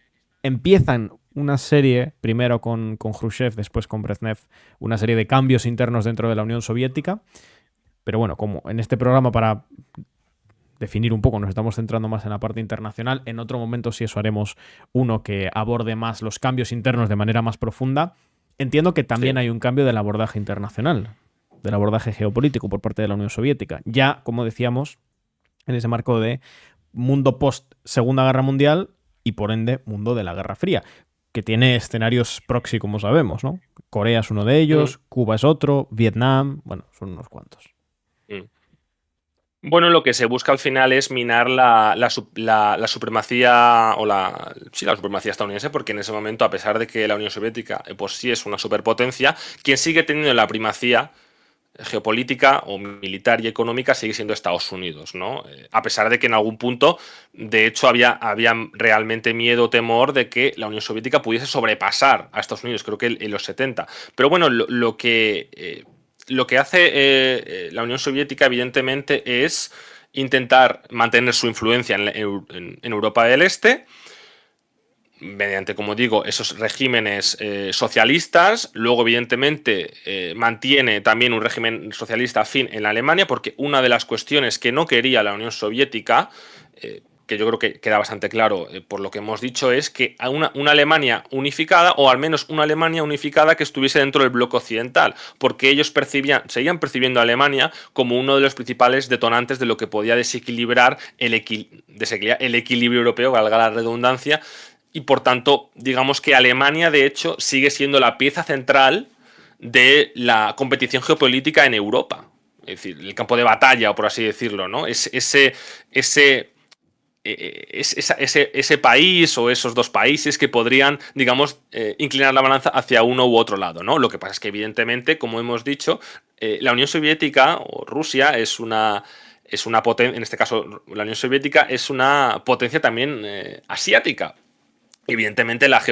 Empiezan una serie, primero con Khrushchev, después con Brezhnev, una serie de cambios internos dentro de la Unión Soviética. Pero bueno, como en este programa, para definir un poco, nos estamos centrando más en la parte internacional. En otro momento, si eso, haremos uno que aborde más los cambios internos de manera más profunda. Entiendo que también Sí. hay un cambio del abordaje internacional, del abordaje geopolítico por parte de la Unión Soviética. Ya, como decíamos, en ese marco de mundo post Segunda Guerra Mundial y por ende mundo de la Guerra Fría, que tiene escenarios proxy, como sabemos, ¿no? Corea es uno de Mm, ellos, Cuba es otro, Vietnam, bueno, son unos cuantos. mm. Bueno, lo que se busca al final es minar la supremacía sí, la supremacía estadounidense, porque en ese momento, a pesar de que la Unión Soviética pues sí es una superpotencia, quien sigue teniendo la primacía geopolítica o militar y económica sigue siendo Estados Unidos, ¿no? A pesar de que en algún punto, de hecho, había realmente miedo o temor de que la Unión Soviética pudiese sobrepasar a Estados Unidos, creo que en los 70. Pero bueno, lo que hace la Unión Soviética, evidentemente, es intentar mantener su influencia en Europa del Este, mediante, como digo, esos regímenes socialistas. Luego, evidentemente, mantiene también un régimen socialista afín en la Alemania, porque una de las cuestiones que no quería la Unión Soviética, que yo creo que queda bastante claro por lo que hemos dicho, es que a una Alemania unificada, o al menos una Alemania unificada que estuviese dentro del bloque occidental, porque ellos seguían percibiendo a Alemania como uno de los principales detonantes de lo que podía desequilibrar el equilibrio europeo, valga la redundancia, y por tanto, digamos que Alemania, de hecho, sigue siendo la pieza central de la competición geopolítica en Europa. Es decir, el campo de batalla, o por así decirlo, ¿no? Ese país o esos dos países que podrían, digamos, inclinar la balanza hacia uno u otro lado, ¿no? Lo que pasa es que, evidentemente, como hemos dicho, la Unión Soviética o Rusia es una potencia, en este caso la Unión Soviética es una potencia también asiática. Evidentemente, la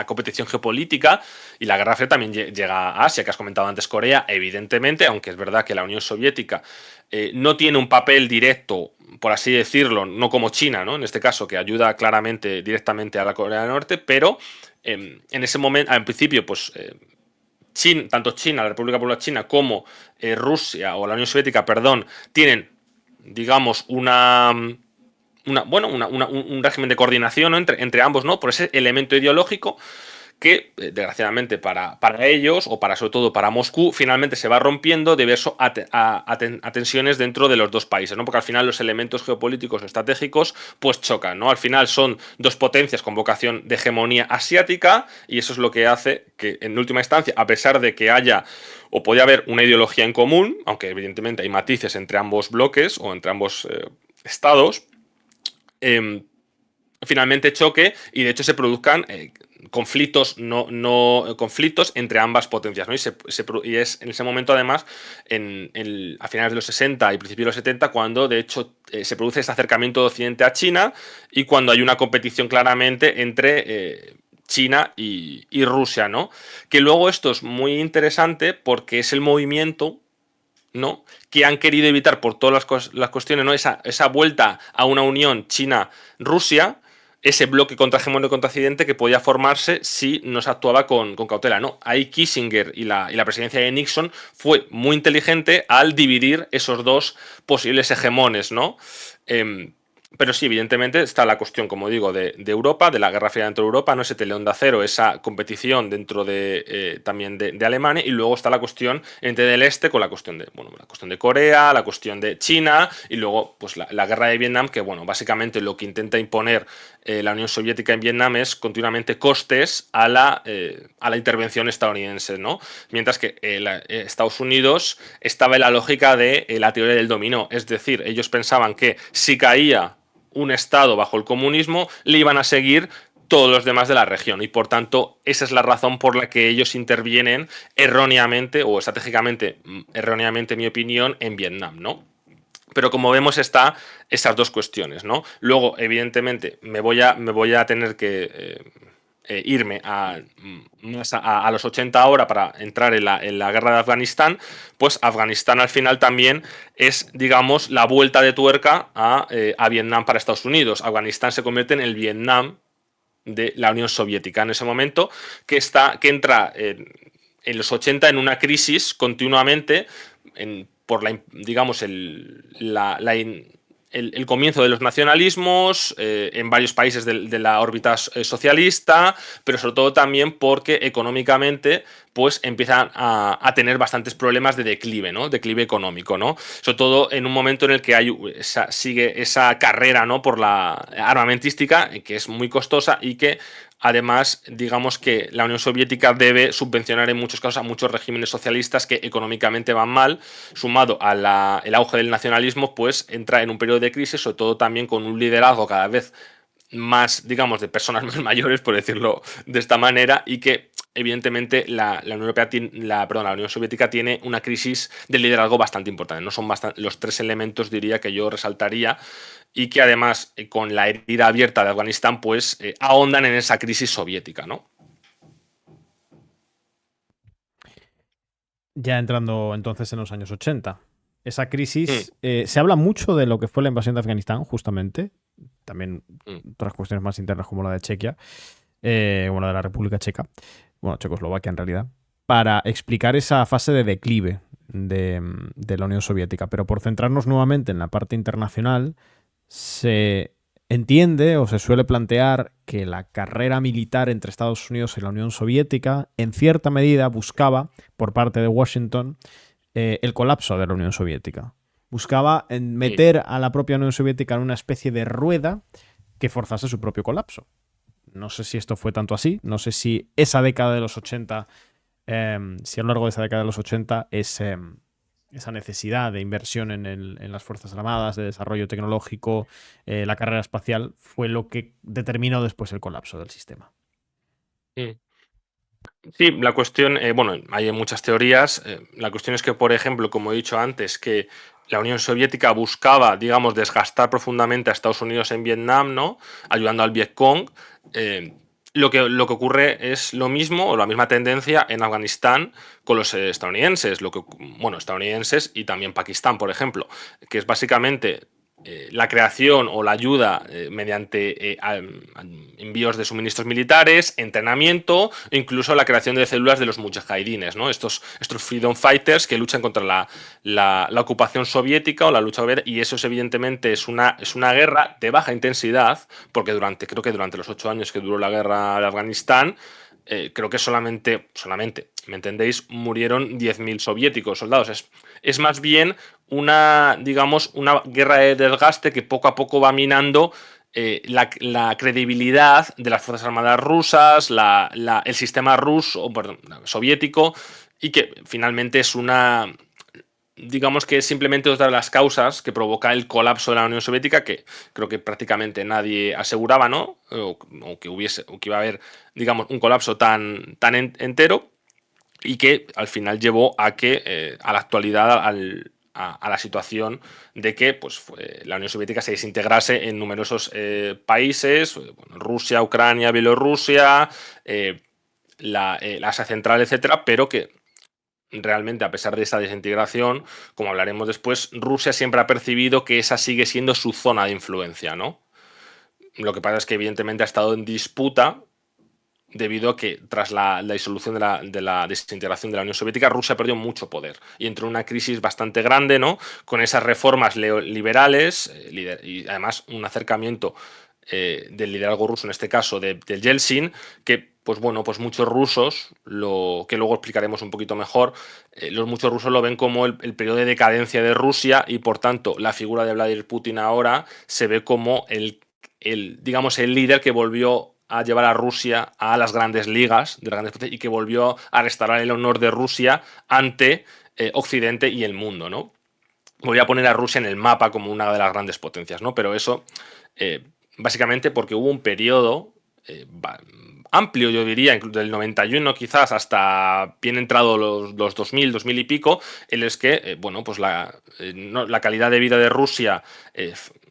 competición geopolítica y la Guerra Fría también llega a Asia, que has comentado antes Corea, evidentemente, aunque es verdad que la Unión Soviética no tiene un papel directo, por así decirlo, no como China, ¿no? En este caso, que ayuda claramente, directamente a la Corea del Norte, pero en ese momento, en principio, pues tanto China, la República Popular China, como Rusia o la Unión Soviética, perdón, tienen, digamos, un régimen de coordinación, ¿no? entre ambos, ¿no? Por ese elemento ideológico que, desgraciadamente para ellos, o sobre todo para Moscú, finalmente se va rompiendo debido a tensiones dentro de los dos países, ¿no? Porque al final los elementos geopolíticos o estratégicos pues chocan, ¿no? Al final son dos potencias con vocación de hegemonía asiática, y eso es lo que hace que, en última instancia, a pesar de que haya o puede haber una ideología en común, aunque evidentemente hay matices entre ambos bloques o entre ambos estados, eh, finalmente choque, y de hecho se produzcan conflictos conflictos entre ambas potencias, ¿no? Y es en ese momento, además, a finales de los 60 y principios de los 70, cuando de hecho se produce este acercamiento de Occidente a China, y cuando hay una competición claramente entre China y Rusia, ¿no? Que luego esto es muy interesante porque es el movimiento, ¿no?, que han querido evitar por todas las cuestiones, ¿no? Esa vuelta a una unión China-Rusia, ese bloque contrahegemónico contra Occidente que podía formarse si no se actuaba con cautela, ¿no? Ahí Kissinger y la presidencia de Nixon fue muy inteligente al dividir esos dos posibles hegemones, ¿no? Pero sí, evidentemente está la cuestión, como digo, de Europa, de la Guerra Fría dentro de Europa, no ese telón de acero, esa competición dentro de también de Alemania, y luego está la cuestión entre del este con la cuestión de, bueno, la cuestión de Corea, la cuestión de China, y luego pues la guerra de Vietnam, que bueno, básicamente lo que intenta imponer la Unión Soviética en Vietnam es continuamente costes a la intervención estadounidense, ¿no? Mientras que Estados Unidos estaba en la lógica de la teoría del dominó, es decir, ellos pensaban que si caía un estado bajo el comunismo, le iban a seguir todos los demás de la región, y por tanto esa es la razón por la que ellos intervienen erróneamente o estratégicamente erróneamente, en mi opinión, en Vietnam, ¿no? Pero como vemos está esas dos cuestiones, ¿no? Luego, evidentemente, me voy a tener que irme a los 80 ahora para entrar en la guerra de Afganistán. Pues Afganistán al final también es, digamos, la vuelta de tuerca a Vietnam para Estados Unidos. Afganistán se convierte en el Vietnam de la Unión Soviética en ese momento, que entra en los 80 en una crisis continuamente por digamos, el comienzo de los nacionalismos en varios países de la órbita socialista, pero sobre todo también porque económicamente pues empiezan a tener bastantes problemas de declive, ¿no? Declive económico, ¿no? Sobre todo en un momento en el que sigue esa carrera, ¿no?, por la armamentística, que es muy costosa y que además, digamos que la Unión Soviética debe subvencionar en muchos casos a muchos regímenes socialistas que económicamente van mal, sumado al auge del nacionalismo, pues entra en un periodo de crisis, sobre todo también con un liderazgo cada vez más, digamos, de personas más mayores, por decirlo de esta manera, y que evidentemente la Unión Europea la Unión Soviética tiene una crisis de liderazgo bastante importante. No son los tres elementos, diría, que yo resaltaría, y que además con la herida abierta de Afganistán pues ahondan en esa crisis soviética, ¿no? Ya entrando entonces en los años 80. Esa Mm, crisis, se habla mucho de lo que fue la invasión de Afganistán, justamente. También mm, otras cuestiones más internas como la de Chequia, bueno, de la República Checa, bueno, Checoslovaquia en realidad, para explicar esa fase de declive de la Unión Soviética. Pero por centrarnos nuevamente en la parte internacional, se entiende o se suele plantear que la carrera militar entre Estados Unidos y la Unión Soviética en cierta medida buscaba, por parte de Washington, el colapso de la Unión Soviética. Buscaba mm. meter a la propia Unión Soviética en una especie de rueda que forzase su propio colapso. No sé si esto fue tanto así, no sé si esa década de los 80, si a lo largo de esa década de los 80 esa necesidad de inversión en las Fuerzas Armadas, de desarrollo tecnológico, la carrera espacial, fue lo que determinó después el colapso del sistema. Mm. Sí, la cuestión, bueno, hay muchas teorías. La cuestión es que, por ejemplo, como he dicho antes, que la Unión Soviética buscaba, digamos, desgastar profundamente a Estados Unidos en Vietnam, ¿no?, ayudando al Vietcong. Lo que ocurre es lo mismo, o la misma tendencia en Afganistán con los estadounidenses, bueno, estadounidenses y también Pakistán, por ejemplo, que es básicamente la creación o la ayuda mediante envíos de suministros militares, entrenamiento e incluso la creación de células de los mujahidines, ¿no? Estos freedom fighters que luchan contra la ocupación soviética o la lucha obrera, y eso evidentemente es una guerra de baja intensidad, porque creo que durante los 8 años que duró la guerra de Afganistán, creo que solamente, ¿me entendéis?, murieron 10.000 soviéticos soldados. Es más bien digamos, una guerra de desgaste que poco a poco va minando la credibilidad de las Fuerzas Armadas rusas, el sistema ruso, perdón, soviético, y que finalmente es digamos que es simplemente otra de las causas que provoca el colapso de la Unión Soviética, que creo que prácticamente nadie aseguraba, ¿no? O que iba a haber, digamos, un colapso tan entero, y que al final llevó a que a la actualidad a la situación de que pues, la Unión Soviética se desintegrase en numerosos países, bueno, Rusia, Ucrania, Bielorrusia, la Asia Central, etcétera, pero que realmente, a pesar de esa desintegración, como hablaremos después, Rusia siempre ha percibido que esa sigue siendo su zona de influencia, ¿no? Lo que pasa es que evidentemente ha estado en disputa debido a que tras la disolución de la desintegración de la Unión Soviética, Rusia perdió mucho poder y entró en una crisis bastante grande, ¿no? Con esas reformas liberales y además un acercamiento del liderazgo ruso, en este caso de Yeltsin, que pues bueno, pues muchos rusos, que luego explicaremos un poquito mejor, muchos rusos lo ven como el periodo de decadencia de Rusia y por tanto la figura de Vladimir Putin ahora se ve como digamos, el líder que volvió a llevar a Rusia a las grandes ligas de las grandes potencias y que volvió a restaurar el honor de Rusia ante Occidente y el mundo, ¿no? Voy a poner a Rusia en el mapa como una de las grandes potencias, ¿no? Pero eso, básicamente porque hubo un periodo amplio, yo diría, incluso del 91 quizás hasta bien entrado los 2000, 2000 y pico, en los que, bueno, pues la calidad de vida de Rusia,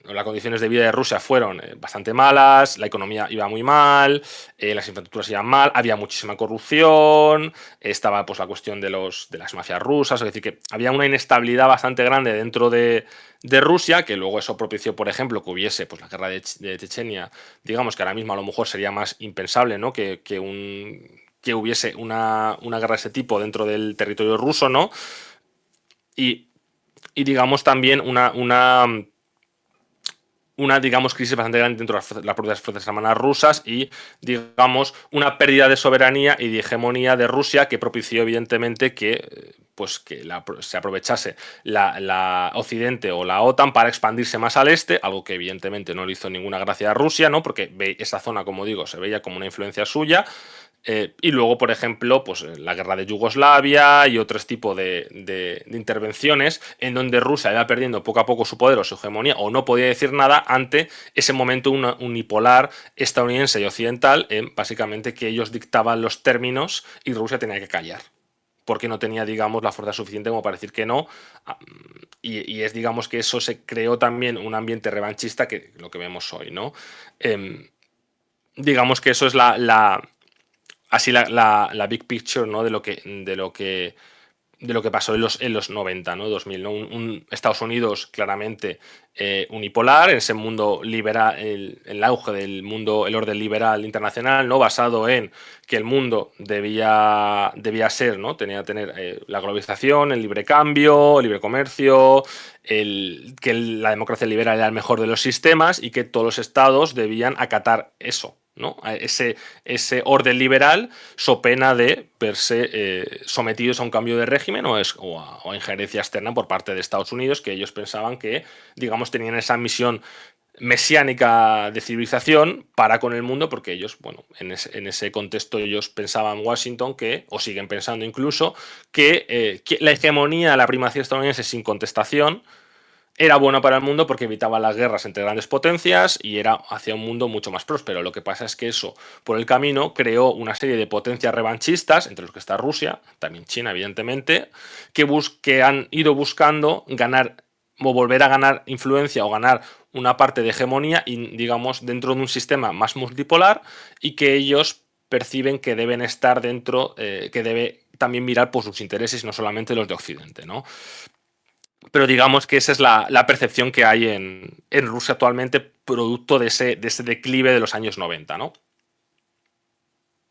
las condiciones de vida de Rusia fueron bastante malas, la economía iba muy mal, las infraestructuras iban mal, había muchísima corrupción, estaba pues la cuestión de las mafias rusas, es decir, que había una inestabilidad bastante grande dentro de Rusia, que luego eso propició, por ejemplo, que hubiese pues la guerra de Chechenia, digamos que ahora mismo a lo mejor sería más impensable, ¿no? Que hubiese una guerra de ese tipo dentro del territorio ruso, ¿no? Y digamos también una digamos, crisis bastante grande dentro de las propias fuerzas armadas rusas y, digamos, una pérdida de soberanía y de hegemonía de Rusia que propició, evidentemente, que se aprovechase la Occidente o la OTAN para expandirse más al este, algo que, evidentemente, no le hizo ninguna gracia a Rusia, ¿no? Porque esa zona, como digo, se veía como una influencia suya. Y luego, por ejemplo, pues la guerra de Yugoslavia y otros tipos de intervenciones en donde Rusia iba perdiendo poco a poco su poder o su hegemonía o no podía decir nada ante ese momento unipolar estadounidense y occidental, básicamente que ellos dictaban los términos y Rusia tenía que callar porque no tenía, digamos, la fuerza suficiente como para decir que no. Y es, digamos, que eso se creó también un ambiente revanchista que lo que vemos hoy, ¿no? Digamos que eso es así la big picture, ¿no? de lo que pasó en los 90, ¿no? 2000, ¿no? Un Estados Unidos claramente unipolar, en ese mundo liberal, el auge del mundo, el orden liberal internacional, ¿no? Basado en que el mundo debía ser, ¿no? Tenía que tener la globalización, el libre cambio, el libre comercio, que la democracia liberal era el mejor de los sistemas y que todos los estados debían acatar eso, ¿no? Ese orden liberal, so pena de verse sometidos a un cambio de régimen o a injerencia externa por parte de Estados Unidos, que ellos pensaban que, digamos, tenían esa misión mesiánica de civilización para con el mundo, porque ellos, bueno, en ese contexto ellos pensaban Washington o siguen pensando incluso, que la hegemonía, la primacía estadounidense sin contestación, era bueno para el mundo porque evitaba las guerras entre grandes potencias y era hacia un mundo mucho más próspero. Lo que pasa es que eso, por el camino, creó una serie de potencias revanchistas, entre los que está Rusia, también China, evidentemente, que han ido buscando ganar o volver a ganar influencia o ganar una parte de hegemonía, digamos, dentro de un sistema más multipolar y que ellos perciben que deben estar dentro, que debe también mirar por sus intereses, no solamente los de Occidente, ¿no? Pero digamos que esa es la percepción que hay en Rusia actualmente, producto de ese declive de los años 90, ¿no?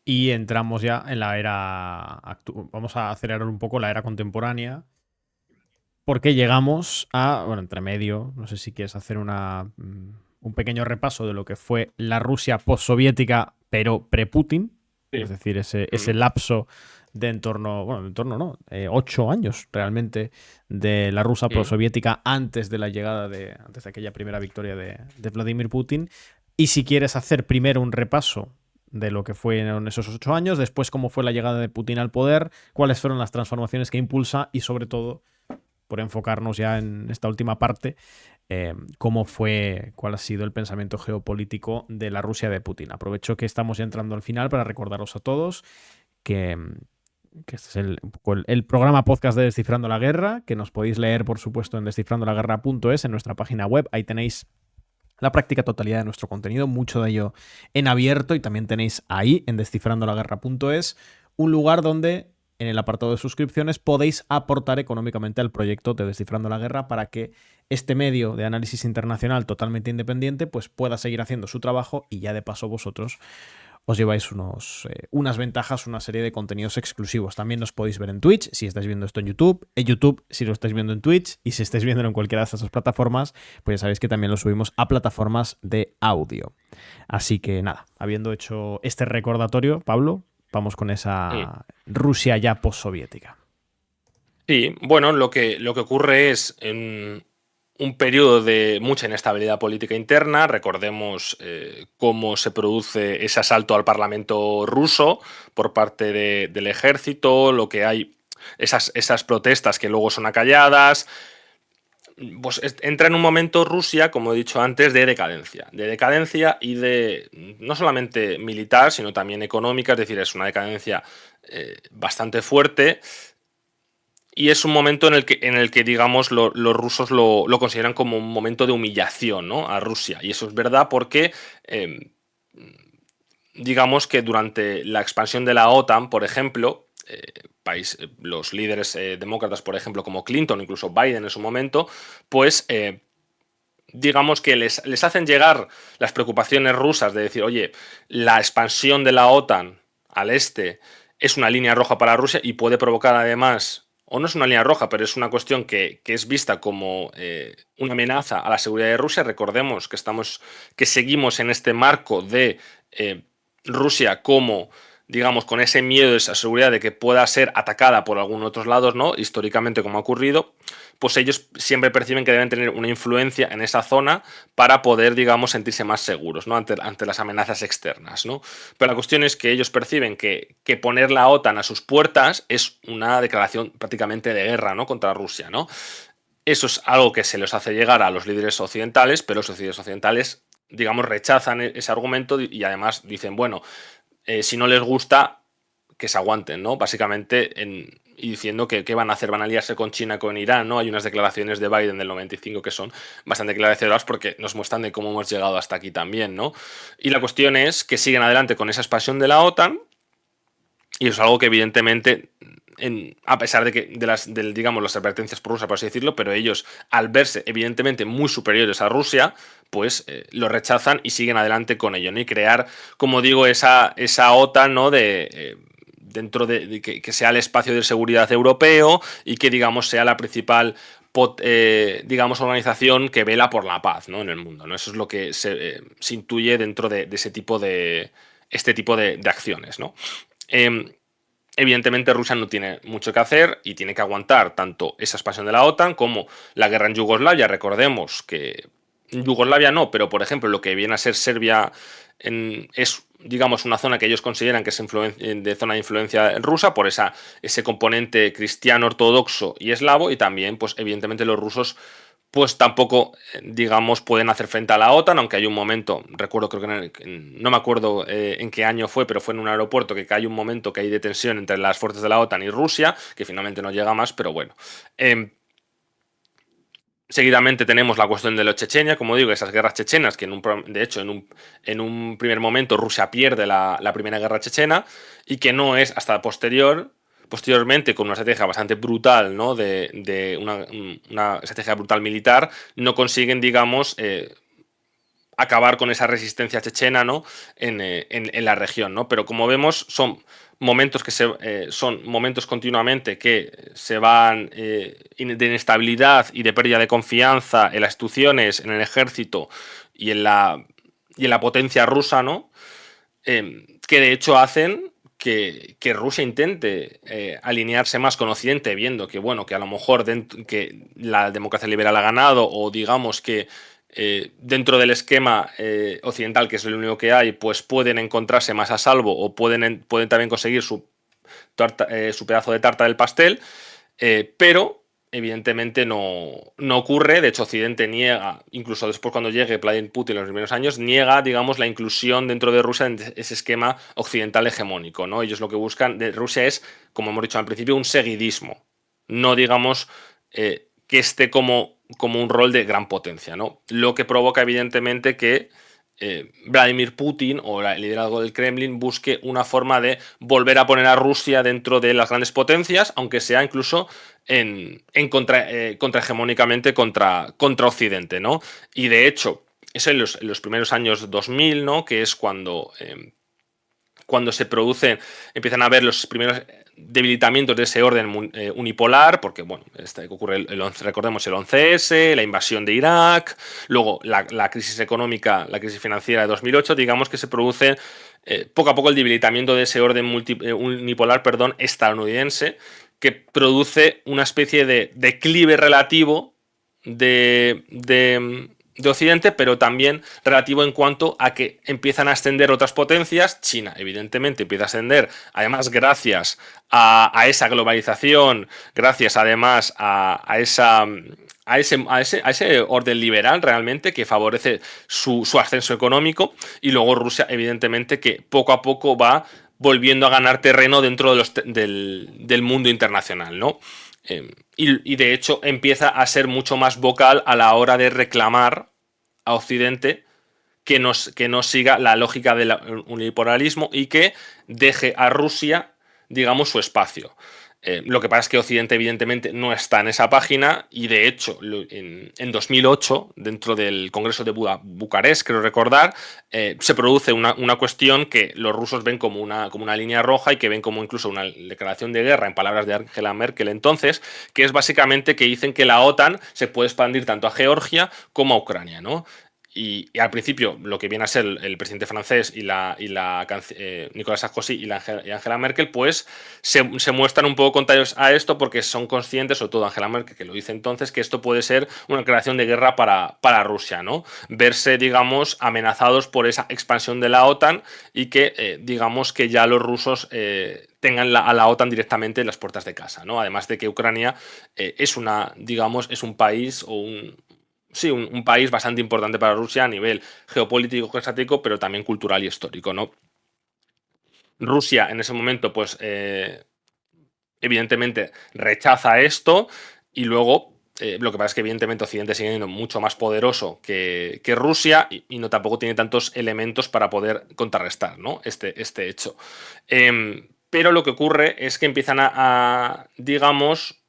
Y entramos ya en la era vamos a acelerar un poco la era contemporánea, porque llegamos a, bueno, entre medio, no sé si quieres hacer un pequeño repaso de lo que fue la Rusia postsoviética, pero pre-Putin, Sí. es decir, ese lapso de en torno no, 8 años realmente de la Rusia postsoviética antes de la llegada antes de aquella primera victoria de Vladimir Putin. Y si quieres hacer primero un repaso de lo que fue en esos 8 años, después cómo fue la llegada de Putin al poder, cuáles fueron las transformaciones que impulsa y sobre todo, por enfocarnos ya en esta última parte, cuál ha sido el pensamiento geopolítico de la Rusia de Putin. Aprovecho que estamos ya entrando al final para recordaros a todos que que este es un poco el programa podcast de Descifrando la Guerra, que nos podéis leer, por supuesto, en descifrandolaguerra.es, en nuestra página web. Ahí tenéis la práctica totalidad de nuestro contenido, mucho de ello en abierto, y también tenéis ahí, en descifrandolaguerra.es, un lugar donde, en el apartado de suscripciones, podéis aportar económicamente al proyecto de Descifrando la Guerra para que este medio de análisis internacional totalmente independiente pues pueda seguir haciendo su trabajo, y ya de paso vosotros os lleváis unas ventajas, una serie de contenidos exclusivos. También nos podéis ver en Twitch, si estáis viendo esto en YouTube si lo estáis viendo en Twitch, y si estáis viendo en cualquiera de estas dos plataformas, pues ya sabéis que también lo subimos a plataformas de audio. Así que nada, habiendo hecho este recordatorio, Pablo, vamos con Mm. esa Rusia ya postsoviética. Sí, bueno, lo que ocurre es en un periodo de mucha inestabilidad política interna. Recordemos cómo se produce ese asalto al Parlamento ruso por parte del ejército, lo que hay, esas protestas que luego son acalladas. Pues entra en un momento Rusia, como he dicho antes, de decadencia y de no solamente militar, sino también económica, es decir, es una decadencia bastante fuerte. Y es un momento en el que digamos, los rusos lo consideran como un momento de humillación, ¿no?, a Rusia. Y eso es verdad porque, digamos que durante la expansión de la OTAN, por ejemplo, los líderes demócratas, por ejemplo, como Clinton, incluso Biden en su momento, pues digamos que les hacen llegar las preocupaciones rusas de decir, oye, la expansión de la OTAN al este es una línea roja para Rusia y puede provocar además, o no es una línea roja, pero es una cuestión que es vista como una amenaza a la seguridad de Rusia. Recordemos que seguimos en este marco de Rusia como, digamos, con ese miedo, esa seguridad de que pueda ser atacada por algunos otros lados, ¿no?, históricamente como ha ocurrido. Pues ellos siempre perciben que deben tener una influencia en esa zona para poder, digamos, sentirse más seguros, ¿no?, ante las amenazas externas, ¿no? Pero la cuestión es que ellos perciben que poner la OTAN a sus puertas es una declaración prácticamente de guerra, ¿no?, contra Rusia, ¿no? Eso es algo que se les hace llegar a los líderes occidentales, pero los líderes occidentales, digamos, rechazan ese argumento y además dicen, bueno, si no les gusta, que se aguanten, ¿no? Básicamente, y diciendo que van a hacer, van a aliarse con China, con Irán, ¿no? Hay unas declaraciones de Biden del 95 que son bastante declaraciones porque nos muestran de cómo hemos llegado hasta aquí también, ¿no? Y la cuestión es que siguen adelante con esa expansión de la OTAN, y es algo que evidentemente, a pesar digamos, las advertencias por Rusia, por así decirlo, pero ellos, al verse evidentemente muy superiores a Rusia, pues lo rechazan y siguen adelante con ello, ¿no? Y crear, como digo, esa OTAN, ¿no?, dentro de que sea el espacio de seguridad europeo y que, digamos, sea la principal digamos, organización que vela por la paz, ¿no?, en el mundo, ¿no? Eso es lo que se intuye dentro de este tipo de acciones, ¿no? Eh, Evidentemente Rusia no tiene mucho que hacer y tiene que aguantar tanto esa expansión de la OTAN como la guerra en Yugoslavia. Recordemos que Yugoslavia no, pero por ejemplo lo que viene a ser Serbia es, digamos, una zona que ellos consideran que es de zona de influencia rusa por ese componente cristiano ortodoxo y eslavo, y también pues evidentemente los rusos pues tampoco, digamos, pueden hacer frente a la OTAN, aunque hay un momento, recuerdo, creo que no me acuerdo en qué año fue, pero fue en un aeropuerto que hay un momento que hay de tensión entre las fuerzas de la OTAN y Rusia, que finalmente no llega más, pero bueno. Seguidamente tenemos la cuestión de los Chechenia, como digo, esas guerras chechenas, que de hecho en un primer momento Rusia pierde la primera guerra chechena, y que no es hasta posteriormente, con una estrategia bastante brutal, ¿no?, de una estrategia brutal militar, no consiguen, digamos, acabar con esa resistencia chechena, ¿no?, en la región, ¿no? Pero como vemos, son momentos son momentos continuamente que se van de inestabilidad y de pérdida de confianza en las instituciones, en el ejército y en la potencia rusa, ¿no? Que de hecho hacen que Rusia intente alinearse más con Occidente, viendo que, bueno, que a lo mejor que la democracia liberal ha ganado, o digamos que dentro del esquema occidental, que es el único que hay, pues pueden encontrarse más a salvo, o pueden también conseguir su pedazo de tarta del pastel, pero evidentemente no ocurre. De hecho, Occidente niega, incluso después cuando llegue Vladimir Putin en los primeros años, niega, digamos, la inclusión dentro de Rusia en ese esquema occidental hegemónico, ¿no? Ellos lo que buscan de Rusia es, como hemos dicho al principio, un seguidismo, no, digamos, que esté como un rol de gran potencia, ¿no? Lo que provoca, evidentemente, que Vladimir Putin o el liderazgo del Kremlin busque una forma de volver a poner a Rusia dentro de las grandes potencias, aunque sea incluso contrahegemónicamente contra Occidente, ¿no? Y de hecho, es en los primeros años 2000, ¿no? Que es cuando se producen, empiezan a haber los primeros debilitamientos de ese orden unipolar, porque bueno, ocurre el 11, recordemos el 11S, la invasión de Irak, luego la crisis económica, la crisis financiera de 2008, digamos que se produce poco a poco el debilitamiento de ese orden unipolar, estadounidense, que produce una especie de declive relativo de Occidente, pero también relativo en cuanto a que empiezan a ascender otras potencias. China, evidentemente, empieza a ascender, además, gracias a esa globalización, gracias además a ese orden liberal realmente que favorece su ascenso económico, y luego Rusia, evidentemente, que poco a poco va volviendo a ganar terreno dentro del mundo internacional, ¿no? Y de hecho empieza a ser mucho más vocal a la hora de reclamar a Occidente que no siga la lógica del unilateralismo y que deje a Rusia, digamos, su espacio. Lo que pasa es que Occidente evidentemente no está en esa página, y de hecho en 2008, dentro del Congreso de Bucarest, creo recordar, se produce una cuestión que los rusos ven como una línea roja y que ven como incluso una declaración de guerra, en palabras de Angela Merkel entonces, que es básicamente que dicen que la OTAN se puede expandir tanto a Georgia como a Ucrania, ¿no? Y al principio, lo que viene a ser el presidente francés y Nicolas Sarkozy y Angela Merkel, pues se muestran un poco contrarios a esto, porque son conscientes, sobre todo Angela Merkel, que lo dice entonces, que esto puede ser una declaración de guerra para Rusia, ¿no? Verse, digamos, amenazados por esa expansión de la OTAN, y que, digamos, que ya los rusos tengan a la OTAN directamente en las puertas de casa, ¿no? Además de que Ucrania es un país o un país bastante importante para Rusia a nivel geopolítico, geoestratégico, pero también cultural y histórico, ¿no? Rusia en ese momento, pues, evidentemente rechaza esto, y luego lo que pasa es que evidentemente Occidente sigue siendo mucho más poderoso que Rusia, y no tampoco tiene tantos elementos para poder contrarrestar, ¿no? este hecho. Pero lo que ocurre es que empiezan digamos,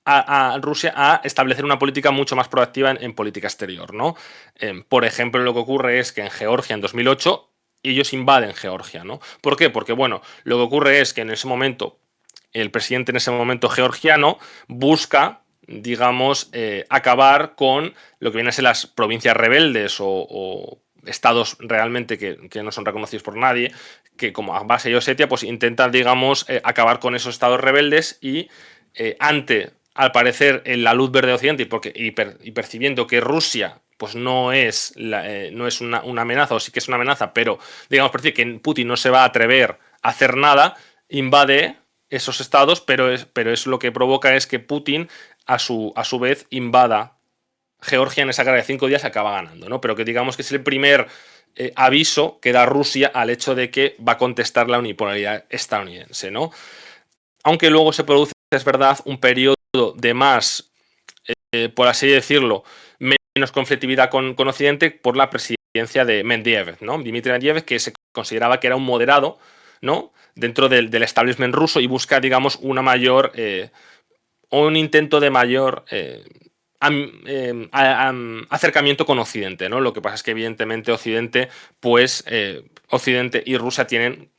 a Rusia a establecer una política mucho más proactiva en política exterior, ¿no? Por ejemplo, lo que ocurre es que en Georgia en 2008 ellos invaden Georgia, ¿no? ¿Por qué? Porque, bueno, lo que ocurre es que en ese momento el presidente en ese momento georgiano busca, digamos, acabar con lo que vienen a ser las provincias rebeldes o estados realmente que no son reconocidos por nadie, que como Abjasia y Osetia, pues intentan, digamos, acabar con esos estados rebeldes, y al parecer, en la luz verde de Occidente, y percibiendo que Rusia pues no es una amenaza, o sí que es una amenaza, pero digamos, percibe que Putin no se va a atrever a hacer nada, invade esos estados, pero es lo que provoca es que Putin a su vez invada Georgia en esa guerra de 5 días, acaba ganando, ¿no? Pero que digamos que es el primer aviso que da Rusia al hecho de que va a contestar la unipolaridad estadounidense, ¿no? Aunque luego se produce, es verdad, un periodo de más, por así decirlo, menos conflictividad con Occidente por la presidencia de Medvedev, ¿no? Dmitry Medvedev, que se consideraba que era un moderado, ¿no? Dentro del establishment ruso, y busca, digamos, un intento de mayor acercamiento con Occidente, ¿no? Lo que pasa es que evidentemente Occidente y Rusia tienen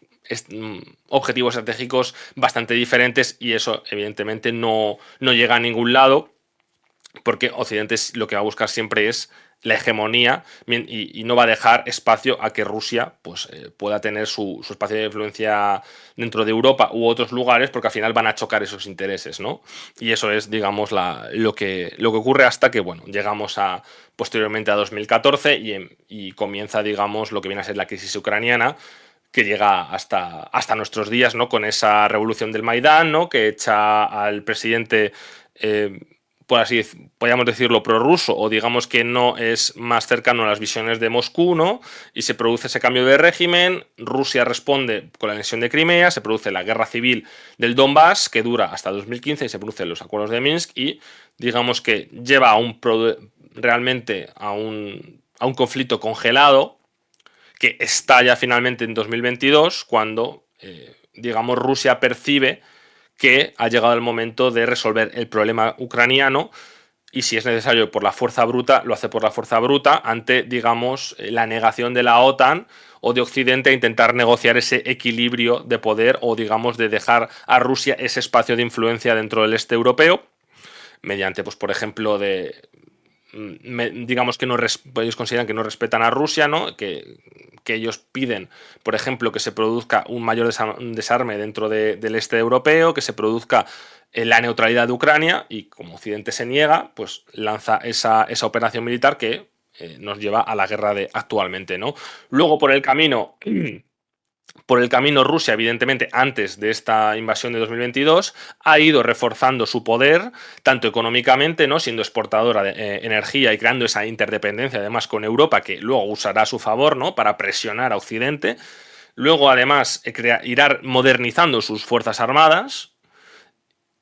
objetivos estratégicos bastante diferentes, y eso evidentemente no llega a ningún lado, porque Occidente lo que va a buscar siempre es la hegemonía, y no va a dejar espacio a que Rusia pues, pueda tener su espacio de influencia dentro de Europa u otros lugares, porque al final van a chocar esos intereses, ¿no? Y eso es, digamos, lo que ocurre hasta que, bueno, llegamos posteriormente a 2014, y comienza, digamos, lo que viene a ser la crisis ucraniana, que llega hasta nuestros días, ¿no? Con esa revolución del Maidán, ¿no? Que echa al presidente por así podríamos decirlo, prorruso, o digamos que no es más cercano a las visiones de Moscú, ¿no? Y se produce ese cambio de régimen, Rusia responde con la anexión de Crimea, se produce la guerra civil del Donbass, que dura hasta 2015, y se producen los acuerdos de Minsk, y digamos que lleva realmente a un conflicto congelado, que estalla finalmente en 2022, cuando, digamos, Rusia percibe que ha llegado el momento de resolver el problema ucraniano, y si es necesario por la fuerza bruta, lo hace por la fuerza bruta ante, digamos, la negación de la OTAN o de Occidente a intentar negociar ese equilibrio de poder, o digamos de dejar a Rusia ese espacio de influencia dentro del este europeo, mediante, pues por ejemplo, digamos que ellos consideran que no respetan a Rusia, ¿no? Que ellos piden, por ejemplo, que se produzca un mayor desarme dentro del este europeo, que se produzca la neutralidad de Ucrania, y como Occidente se niega, pues lanza esa operación militar que nos lleva a la guerra de actualmente, ¿no? Luego, por el camino, Rusia, evidentemente, antes de esta invasión de 2022, ha ido reforzando su poder, tanto económicamente, ¿no? Siendo exportadora de energía y creando esa interdependencia, además, con Europa, que luego usará a su favor, ¿no? Para presionar a Occidente. Luego, además, irá modernizando sus fuerzas armadas.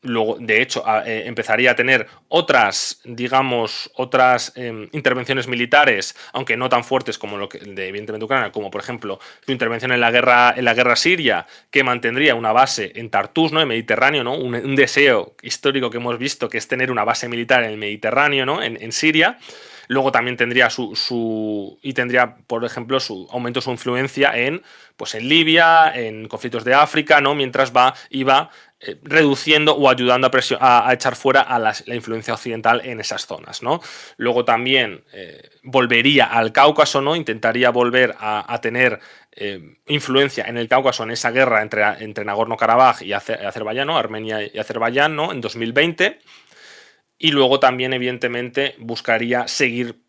Luego, de hecho, empezaría a tener otras intervenciones militares, aunque no tan fuertes como lo que de evidentemente Ucrania, como por ejemplo su intervención en la guerra siria, que mantendría una base en Tartus, ¿no? En Mediterráneo, ¿no? Un deseo histórico que hemos visto, que es tener una base militar en el Mediterráneo, ¿no? En Siria. Luego también tendría tendría, por ejemplo, aumento su influencia pues en Libia, en conflictos de África, ¿no? Mientras iba reduciendo o ayudando a echar fuera a la influencia occidental en esas zonas, ¿no? Luego también volvería al Cáucaso, ¿no? Intentaría volver a tener influencia en el Cáucaso, en esa guerra entre Nagorno-Karabaj y Azerbaiyán, ¿no? Armenia y Azerbaiyán, ¿no? En 2020. Y luego también, evidentemente, buscaría seguir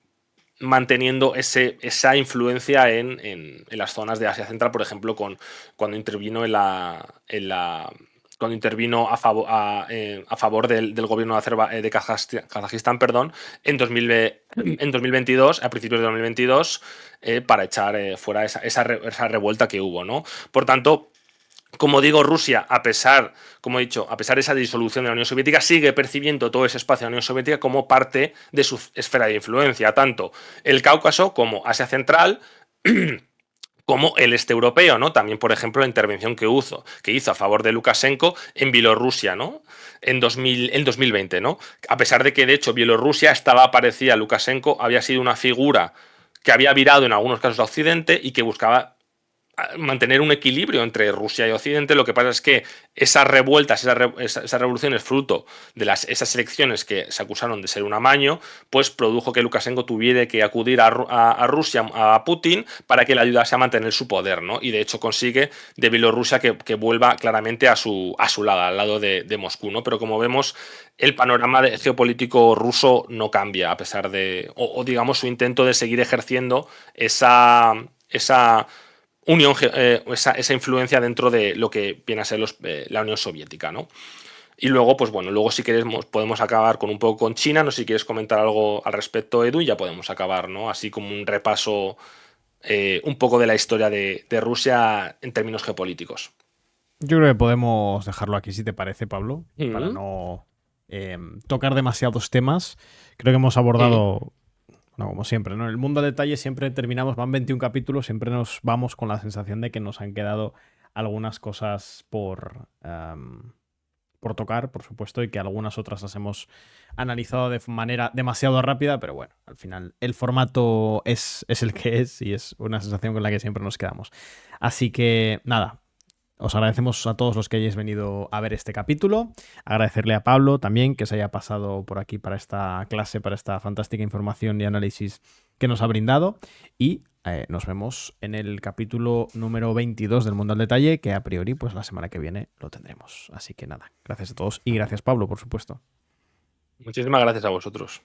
manteniendo esa influencia en las zonas de Asia Central, por ejemplo, cuando intervino cuando intervino a favor del gobierno de Kazajistán, perdón, en 2022, a principios de 2022, para echar fuera esa revuelta que hubo, ¿no? Por tanto, como digo, Rusia, como he dicho, a pesar de esa disolución de la Unión Soviética, sigue percibiendo todo ese espacio de la Unión Soviética como parte de su esfera de influencia, tanto el Cáucaso como Asia Central, como el este europeo, ¿no? También, por ejemplo, la intervención que hizo a favor de Lukashenko en Bielorrusia, ¿no? En 2020, ¿no? A pesar de que, de hecho, Bielorrusia estaba parecida a Lukashenko, había sido una figura que había virado en algunos casos a Occidente y que buscaba mantener un equilibrio entre Rusia y Occidente. Lo que pasa es que esas revueltas, esas revoluciones fruto de esas elecciones que se acusaron de ser un amaño, pues produjo que Lukashenko tuviera que acudir a Rusia, a Putin, para que le ayudase a mantener su poder, ¿no? Y de hecho consigue de Bielorrusia que vuelva claramente a su lado, al lado de Moscú, ¿no? Pero como vemos, el panorama geopolítico ruso no cambia, a pesar de, o digamos, su intento de seguir ejerciendo esa esa influencia dentro de lo que viene a ser la Unión Soviética, ¿no? Y luego, pues bueno, luego si queremos podemos acabar con un poco con China. No sé si quieres comentar algo al respecto, Edu, y ya podemos acabar, ¿no? Así como un repaso un poco de la historia de Rusia en términos geopolíticos. Yo creo que podemos dejarlo aquí, si te parece, Pablo, para Mm. no tocar demasiados temas. Creo que hemos abordado, no, como siempre, ¿no? En el mundo al detalle siempre terminamos, van 21 capítulos, siempre nos vamos con la sensación de que nos han quedado algunas cosas por tocar, por supuesto, y que algunas otras las hemos analizado de manera demasiado rápida, pero bueno, al final el formato es el que es y es una sensación con la que siempre nos quedamos. Así que nada, os agradecemos a todos los que hayáis venido a ver este capítulo. Agradecerle a Pablo también que se haya pasado por aquí para esta clase, para esta fantástica información y análisis que nos ha brindado. Y nos vemos en el capítulo número 22 del Mundo al Detalle, que a priori pues la semana que viene lo tendremos. Así que nada, gracias a todos y gracias, Pablo, por supuesto. Muchísimas gracias a vosotros.